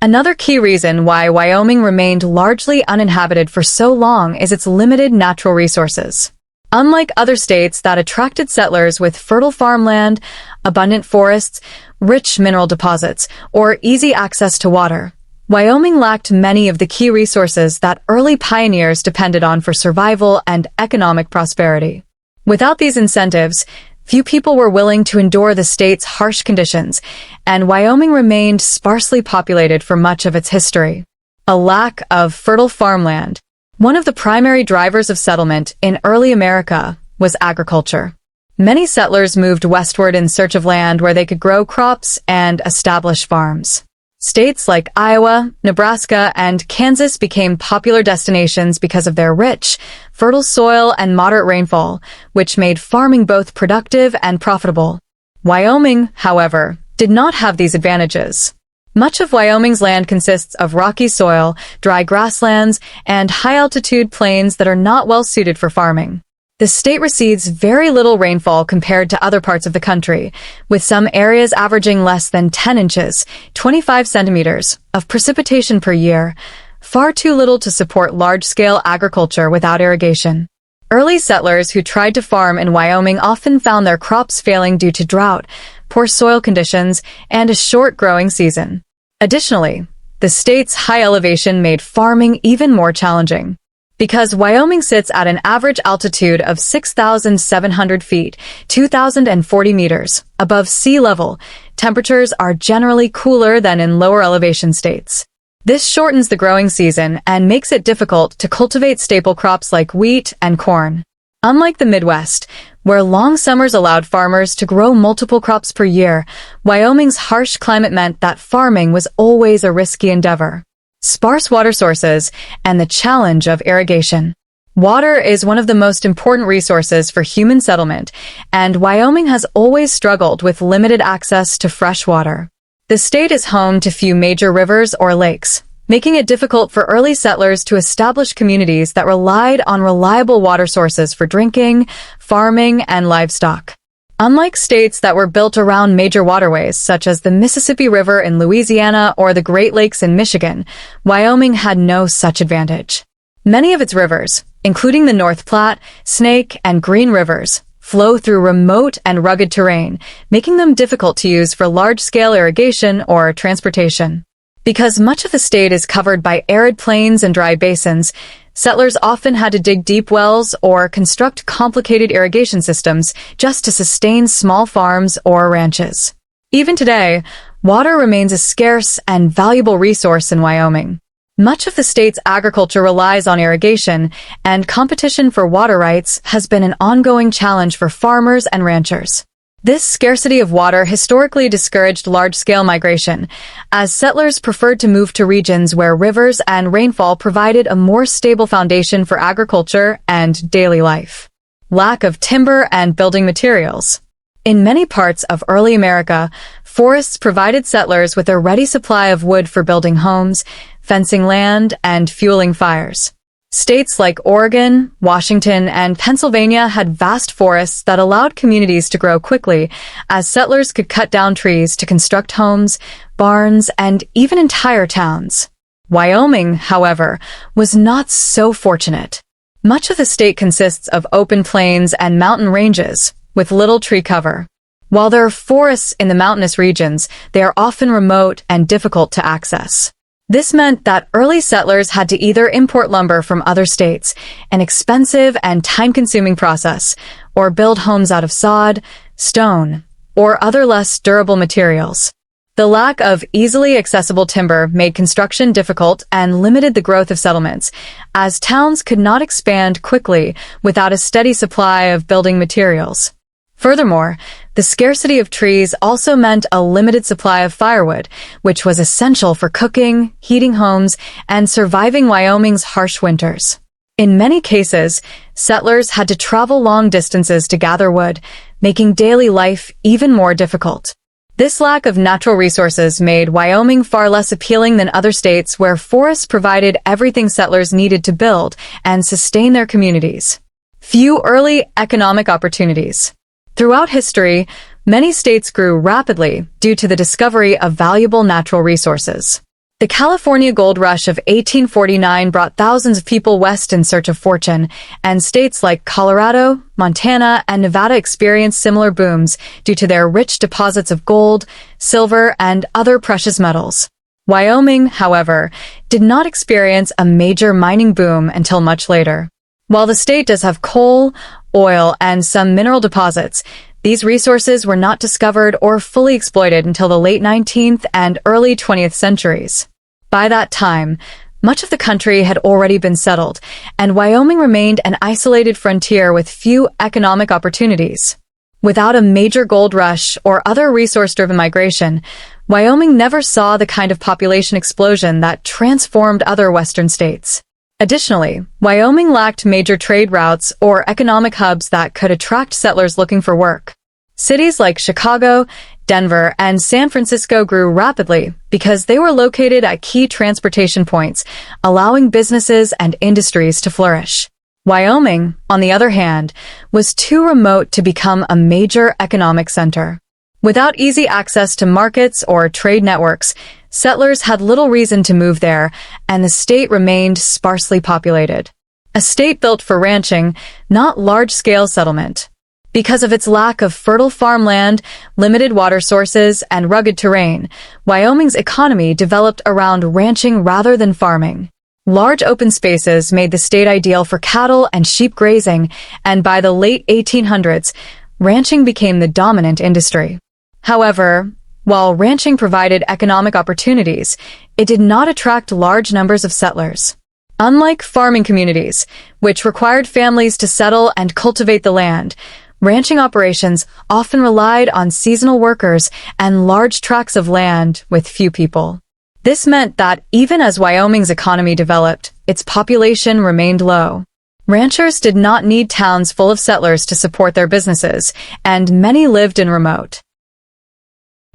Another key reason why Wyoming remained largely uninhabited for so long is its limited natural resources. Unlike other states that attracted settlers with fertile farmland, abundant forests, rich mineral deposits, or easy access to water, Wyoming lacked many of the key resources that early pioneers depended on for survival and economic prosperity. Without these incentives, few people were willing to endure the state's harsh conditions, and Wyoming remained sparsely populated for much of its history. A lack of fertile farmland. One of the primary drivers of settlement in early America was agriculture. Many settlers moved westward in search of land where they could grow crops and establish farms. States like Iowa, Nebraska, and Kansas became popular destinations because of their rich, fertile soil and moderate rainfall, which made farming both productive and profitable. Wyoming, however, did not have these advantages. Much of Wyoming's land consists of rocky soil, dry grasslands, and high-altitude plains that are not well suited for farming. The state receives very little rainfall compared to other parts of the country, with some areas averaging less than 10 inches, 25 centimeters, of precipitation per year, far too little to support large-scale agriculture without irrigation. Early settlers who tried to farm in Wyoming often found their crops failing due to drought, poor soil conditions, and a short growing season. Additionally, the state's high elevation made farming even more challenging. Because Wyoming sits at an average altitude of 6,700 feet, 2,040 meters, above sea level, temperatures are generally cooler than in lower elevation states. This shortens the growing season and makes it difficult to cultivate staple crops like wheat and corn. Unlike the Midwest, where long summers allowed farmers to grow multiple crops per year, Wyoming's harsh climate meant that farming was always a risky endeavor. Sparse water sources, and the challenge of irrigation. Water is one of the most important resources for human settlement, and Wyoming has always struggled with limited access to fresh water. The state is home to few major rivers or lakes, making it difficult for early settlers to establish communities that relied on reliable water sources for drinking, farming, and livestock. Unlike states that were built around major waterways, such as the Mississippi River in Louisiana or the Great Lakes in Michigan, Wyoming had no such advantage. Many of its rivers, including the North Platte, Snake, and Green Rivers, flow through remote and rugged terrain, making them difficult to use for large-scale irrigation or transportation. Because much of the state is covered by arid plains and dry basins, settlers often had to dig deep wells or construct complicated irrigation systems just to sustain small farms or ranches. Even today, water remains a scarce and valuable resource in Wyoming. Much of the state's agriculture relies on irrigation, and competition for water rights has been an ongoing challenge for farmers and ranchers. This scarcity of water historically discouraged large-scale migration, as settlers preferred to move to regions where rivers and rainfall provided a more stable foundation for agriculture and daily life. Lack of timber and building materials. In many parts of early America, forests provided settlers with a ready supply of wood for building homes, fencing land, and fueling fires. States like Oregon, Washington, and Pennsylvania had vast forests that allowed communities to grow quickly, as settlers could cut down trees to construct homes, barns, and even entire towns. Wyoming, however, was not so fortunate. Much of the state consists of open plains and mountain ranges, with little tree cover. While there are forests in the mountainous regions, they are often remote and difficult to access. This meant that early settlers had to either import lumber from other states, an expensive and time-consuming process, or build homes out of sod, stone, or other less durable materials. The lack of easily accessible timber made construction difficult and limited the growth of settlements, as towns could not expand quickly without a steady supply of building materials. Furthermore, the scarcity of trees also meant a limited supply of firewood, which was essential for cooking, heating homes, and surviving Wyoming's harsh winters. In many cases, settlers had to travel long distances to gather wood, making daily life even more difficult. This lack of natural resources made Wyoming far less appealing than other states where forests provided everything settlers needed to build and sustain their communities. Few early economic opportunities. Throughout history, many states grew rapidly due to the discovery of valuable natural resources. The California gold rush of 1849 brought thousands of people west in search of fortune, and states like Colorado, Montana, and Nevada experienced similar booms due to their rich deposits of gold, silver, and other precious metals. Wyoming, however, did not experience a major mining boom until much later. While the state does have coal, oil, and some mineral deposits, these resources were not discovered or fully exploited until the late 19th and early 20th centuries. By that time, much of the country had already been settled, and Wyoming remained an isolated frontier with few economic opportunities. Without a major gold rush or other resource-driven migration, Wyoming never saw the kind of population explosion that transformed other Western states. Additionally, Wyoming lacked major trade routes or economic hubs that could attract settlers looking for work. Cities like Chicago, Denver, and San Francisco grew rapidly because they were located at key transportation points, allowing businesses and industries to flourish. Wyoming, on the other hand, was too remote to become a major economic center. Without easy access to markets or trade networks, settlers had little reason to move there, and the state remained sparsely populated. A state built for ranching, not large-scale settlement. Because of its lack of fertile farmland, limited water sources, and rugged terrain, Wyoming's economy developed around ranching rather than farming. Large open spaces made the state ideal for cattle and sheep grazing, and by the late 1800s, ranching became the dominant industry. However, while ranching provided economic opportunities, it did not attract large numbers of settlers. Unlike farming communities, which required families to settle and cultivate the land, ranching operations often relied on seasonal workers and large tracts of land with few people. This meant that even as Wyoming's economy developed, its population remained low. Ranchers did not need towns full of settlers to support their businesses, and many lived in remote.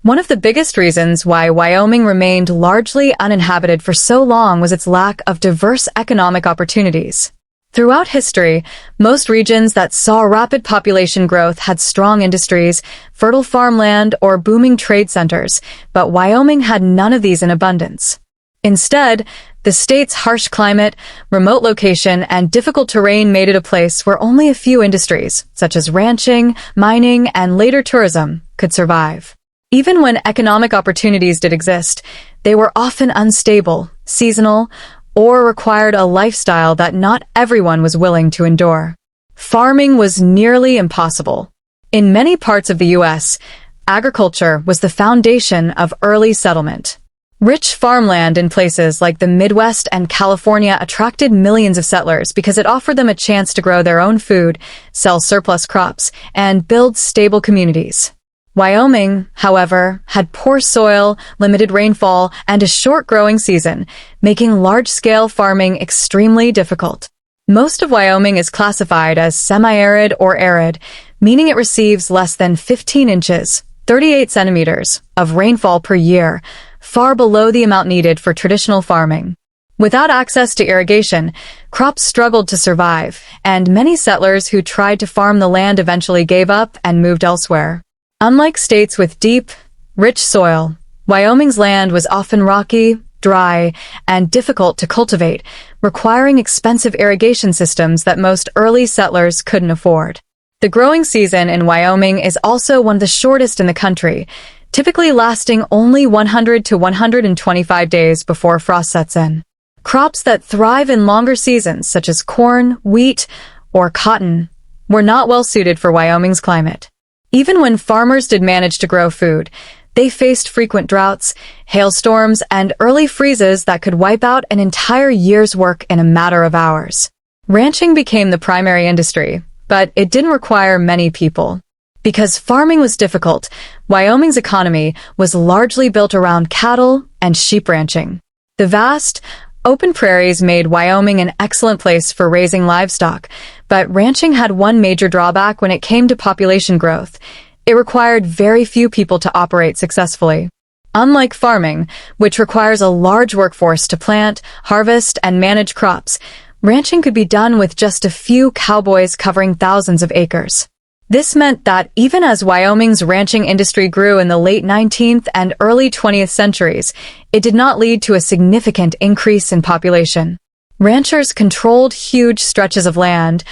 One of the biggest reasons why Wyoming remained largely uninhabited for so long was its lack of diverse economic opportunities. Throughout history, most regions that saw rapid population growth had strong industries, fertile farmland, or booming trade centers, but Wyoming had none of these in abundance. Instead, the state's harsh climate, remote location, and difficult terrain made it a place where only a few industries, such as ranching, mining, and later tourism, could survive. Even when economic opportunities did exist, they were often unstable, seasonal, or required a lifestyle that not everyone was willing to endure. Farming was nearly impossible. In many parts of the U.S., agriculture was the foundation of early settlement. Rich farmland in places like the Midwest and California attracted millions of settlers because it offered them a chance to grow their own food, sell surplus crops, and build stable communities. Wyoming, however, had poor soil, limited rainfall, and a short growing season, making large-scale farming extremely difficult. Most of Wyoming is classified as semi-arid or arid, meaning it receives less than 15 inches, 38 centimeters, of rainfall per year, far below the amount needed for traditional farming. Without access to irrigation, crops struggled to survive, and many settlers who tried to farm the land eventually gave up and moved elsewhere. Unlike states with deep, rich soil, Wyoming's land was often rocky, dry, and difficult to cultivate, requiring expensive irrigation systems that most early settlers couldn't afford. The growing season in Wyoming is also one of the shortest in the country, typically lasting only 100 to 125 days before frost sets in. Crops that thrive in longer seasons, such as corn, wheat, or cotton, were not well suited for Wyoming's climate. Even when farmers did manage to grow food, they faced frequent droughts, hailstorms, and early freezes that could wipe out an entire year's work in a matter of hours. Ranching became the primary industry, but it didn't require many people. Because farming was difficult, Wyoming's economy was largely built around cattle and sheep ranching. The vast, open prairies made Wyoming an excellent place for raising livestock, but ranching had one major drawback when it came to population growth. It required very few people to operate successfully. Unlike farming, which requires a large workforce to plant, harvest, and manage crops, ranching could be done with just a few cowboys covering thousands of acres. This meant that even as Wyoming's ranching industry grew in the late 19th and early 20th centuries, it did not lead to a significant increase in population. Ranchers controlled huge stretches of land,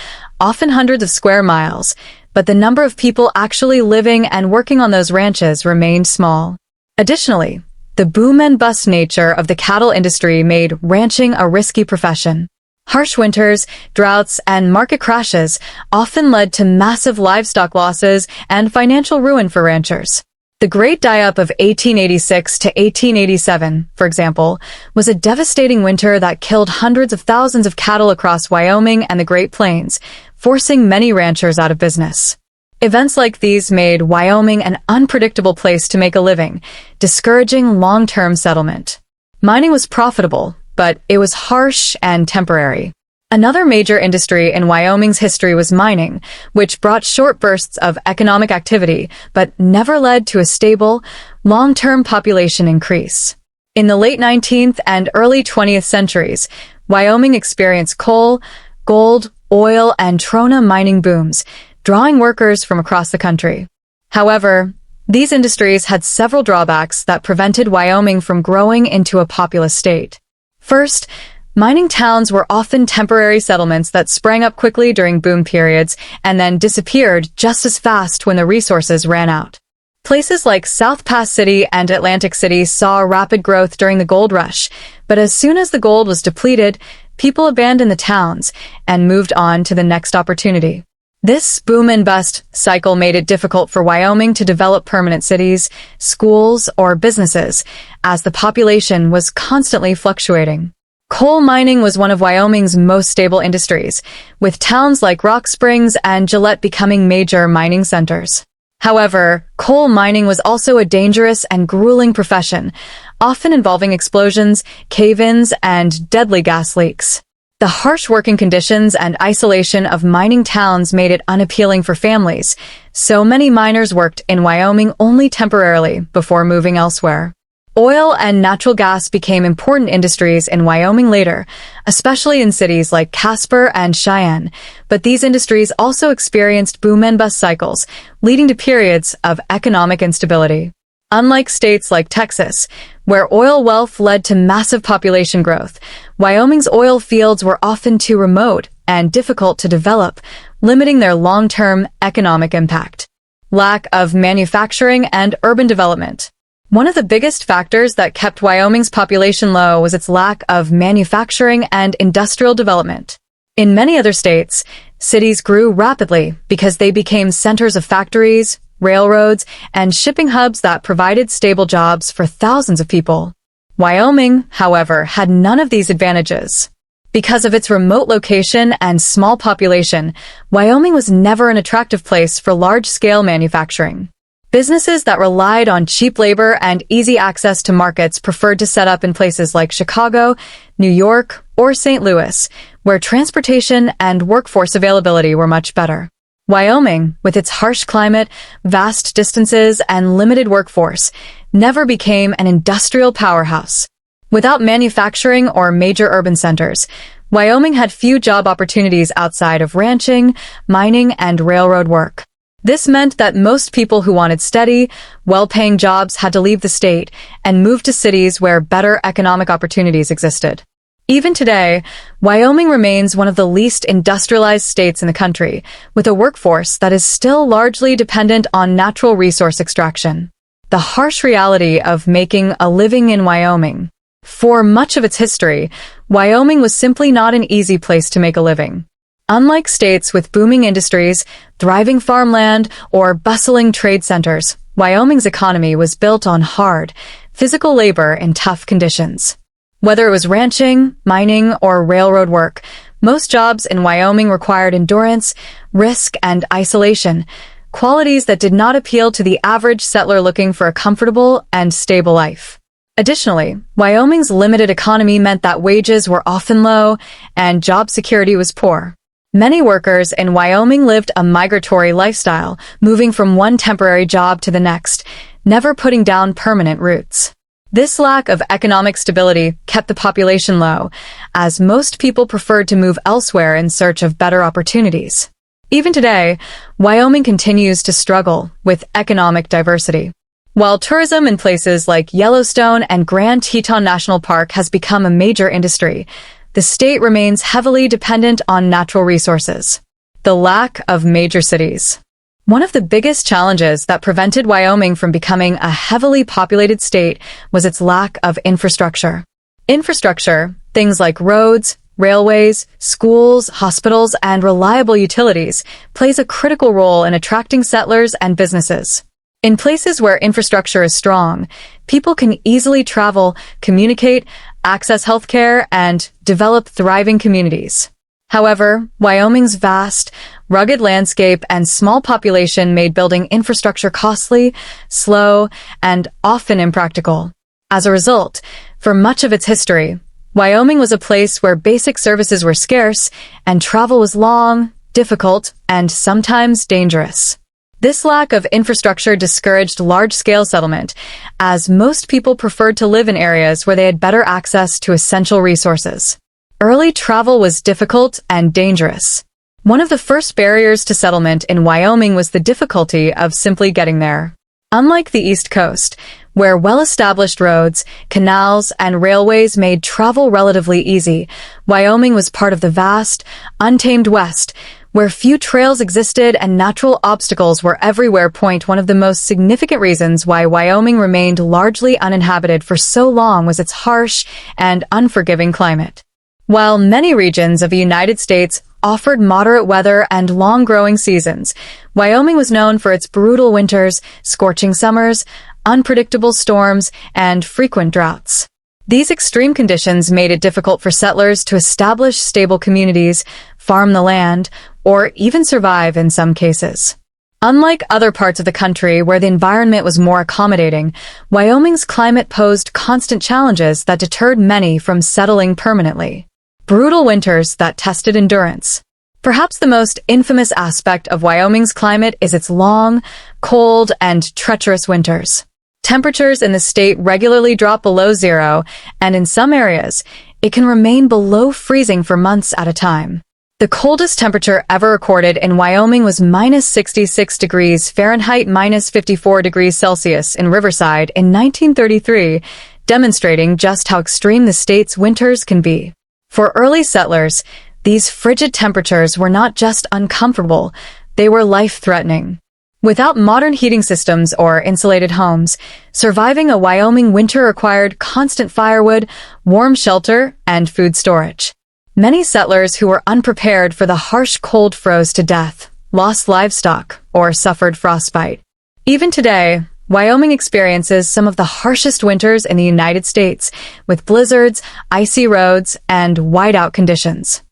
often hundreds of square miles, but the number of people actually living and working on those ranches remained small. Additionally, the boom and bust nature of the cattle industry made ranching a risky profession. Harsh winters, droughts, and market crashes often led to massive livestock losses and financial ruin for ranchers. The Great Die-Up of 1886 to 1887, for example, was a devastating winter that killed hundreds of thousands of cattle across Wyoming and the Great Plains, forcing many ranchers out of business. Events like these made Wyoming an unpredictable place to make a living, discouraging long-term settlement. Mining was profitable, but it was harsh and temporary. Another major industry in Wyoming's history was mining, which brought short bursts of economic activity, but never led to a stable, long-term population increase. In the late 19th and early 20th centuries, Wyoming experienced coal, gold, oil, and trona mining booms, drawing workers from across the country. However, these industries had several drawbacks that prevented Wyoming from growing into a populous state. First, mining towns were often temporary settlements that sprang up quickly during boom periods and then disappeared just as fast when the resources ran out. Places like South Pass City and Atlantic City saw rapid growth during the gold rush, but as soon as the gold was depleted, people abandoned the towns and moved on to the next opportunity. This boom and bust cycle made it difficult for Wyoming to develop permanent cities, schools, or businesses, as the population was constantly fluctuating. Coal mining was one of Wyoming's most stable industries, with towns like Rock Springs and Gillette becoming major mining centers. However, coal mining was also a dangerous and grueling profession, often involving explosions, cave-ins, and deadly gas leaks. The harsh working conditions and isolation of mining towns made it unappealing for families, so many miners worked in Wyoming only temporarily before moving elsewhere. Oil and natural gas became important industries in Wyoming later, especially in cities like Casper and Cheyenne, but these industries also experienced boom and bust cycles, leading to periods of economic instability. Unlike states like Texas, where oil wealth led to massive population growth, Wyoming's oil fields were often too remote and difficult to develop, limiting their long-term economic impact. Lack of manufacturing and urban development. One of the biggest factors that kept Wyoming's population low was its lack of manufacturing and industrial development. In many other states, cities grew rapidly because they became centers of factories, railroads, and shipping hubs that provided stable jobs for thousands of people. Wyoming, however, had none of these advantages. Because of its remote location and small population, Wyoming was never an attractive place for large-scale manufacturing. Businesses that relied on cheap labor and easy access to markets preferred to set up in places like Chicago, New York, or St. Louis, where transportation and workforce availability were much better. Wyoming, with its harsh climate, vast distances, and limited workforce, never became an industrial powerhouse. Without manufacturing or major urban centers, Wyoming had few job opportunities outside of ranching, mining, and railroad work. This meant that most people who wanted steady, well-paying jobs had to leave the state and move to cities where better economic opportunities existed. Even today, Wyoming remains one of the least industrialized states in the country, with a workforce that is still largely dependent on natural resource extraction. The harsh reality of making a living in Wyoming. For much of its history, Wyoming was simply not an easy place to make a living. Unlike states with booming industries, thriving farmland, or bustling trade centers, Wyoming's economy was built on hard, physical labor in tough conditions. Whether it was ranching, mining, or railroad work, most jobs in Wyoming required endurance, risk, and isolation, qualities that did not appeal to the average settler looking for a comfortable and stable life. Additionally, Wyoming's limited economy meant that wages were often low and job security was poor. Many workers in Wyoming lived a migratory lifestyle, moving from one temporary job to the next, never putting down permanent roots. This lack of economic stability kept the population low, as most people preferred to move elsewhere in search of better opportunities. Even today, Wyoming continues to struggle with economic diversity. While tourism in places like Yellowstone and Grand Teton National Park has become a major industry, the state remains heavily dependent on natural resources. The lack of major cities. One of the biggest challenges that prevented Wyoming from becoming a heavily populated state was its lack of infrastructure. Infrastructure, things like roads, railways, schools, hospitals, and reliable utilities, plays a critical role in attracting settlers and businesses. In places where infrastructure is strong, people can easily travel, communicate, access healthcare, and develop thriving communities. However, Wyoming's vast, rugged landscape and small population made building infrastructure costly, slow, and often impractical. As a result, for much of its history, Wyoming was a place where basic services were scarce and travel was long, difficult, and sometimes dangerous. This lack of infrastructure discouraged large-scale settlement, as most people preferred to live in areas where they had better access to essential resources. Early travel was difficult and dangerous. One of the first barriers to settlement in Wyoming was the difficulty of simply getting there. Unlike the East Coast, where well-established roads, canals, and railways made travel relatively easy, Wyoming was part of the vast, untamed West, where few trails existed and natural obstacles were everywhere. One of the most significant reasons why Wyoming remained largely uninhabited for so long was its harsh and unforgiving climate. While many regions of the United States offered moderate weather and long growing seasons, Wyoming was known for its brutal winters, scorching summers, unpredictable storms, and frequent droughts. These extreme conditions made it difficult for settlers to establish stable communities, farm the land, or even survive in some cases. Unlike other parts of the country where the environment was more accommodating, Wyoming's climate posed constant challenges that deterred many from settling permanently. Brutal winters that tested endurance. Perhaps the most infamous aspect of Wyoming's climate is its long, cold, and treacherous winters. Temperatures in the state regularly drop below zero, and in some areas, it can remain below freezing for months at a time. The coldest temperature ever recorded in Wyoming was -66 degrees Fahrenheit, -54 degrees Celsius in Riverside in 1933, demonstrating just how extreme the state's winters can be. For early settlers, these frigid temperatures were not just uncomfortable, they were life-threatening. Without modern heating systems or insulated homes, surviving a Wyoming winter required constant firewood, warm shelter, and food storage. Many settlers who were unprepared for the harsh cold froze to death, lost livestock, or suffered frostbite. Even today, Wyoming experiences some of the harshest winters in the United States, with blizzards, icy roads, and whiteout conditions.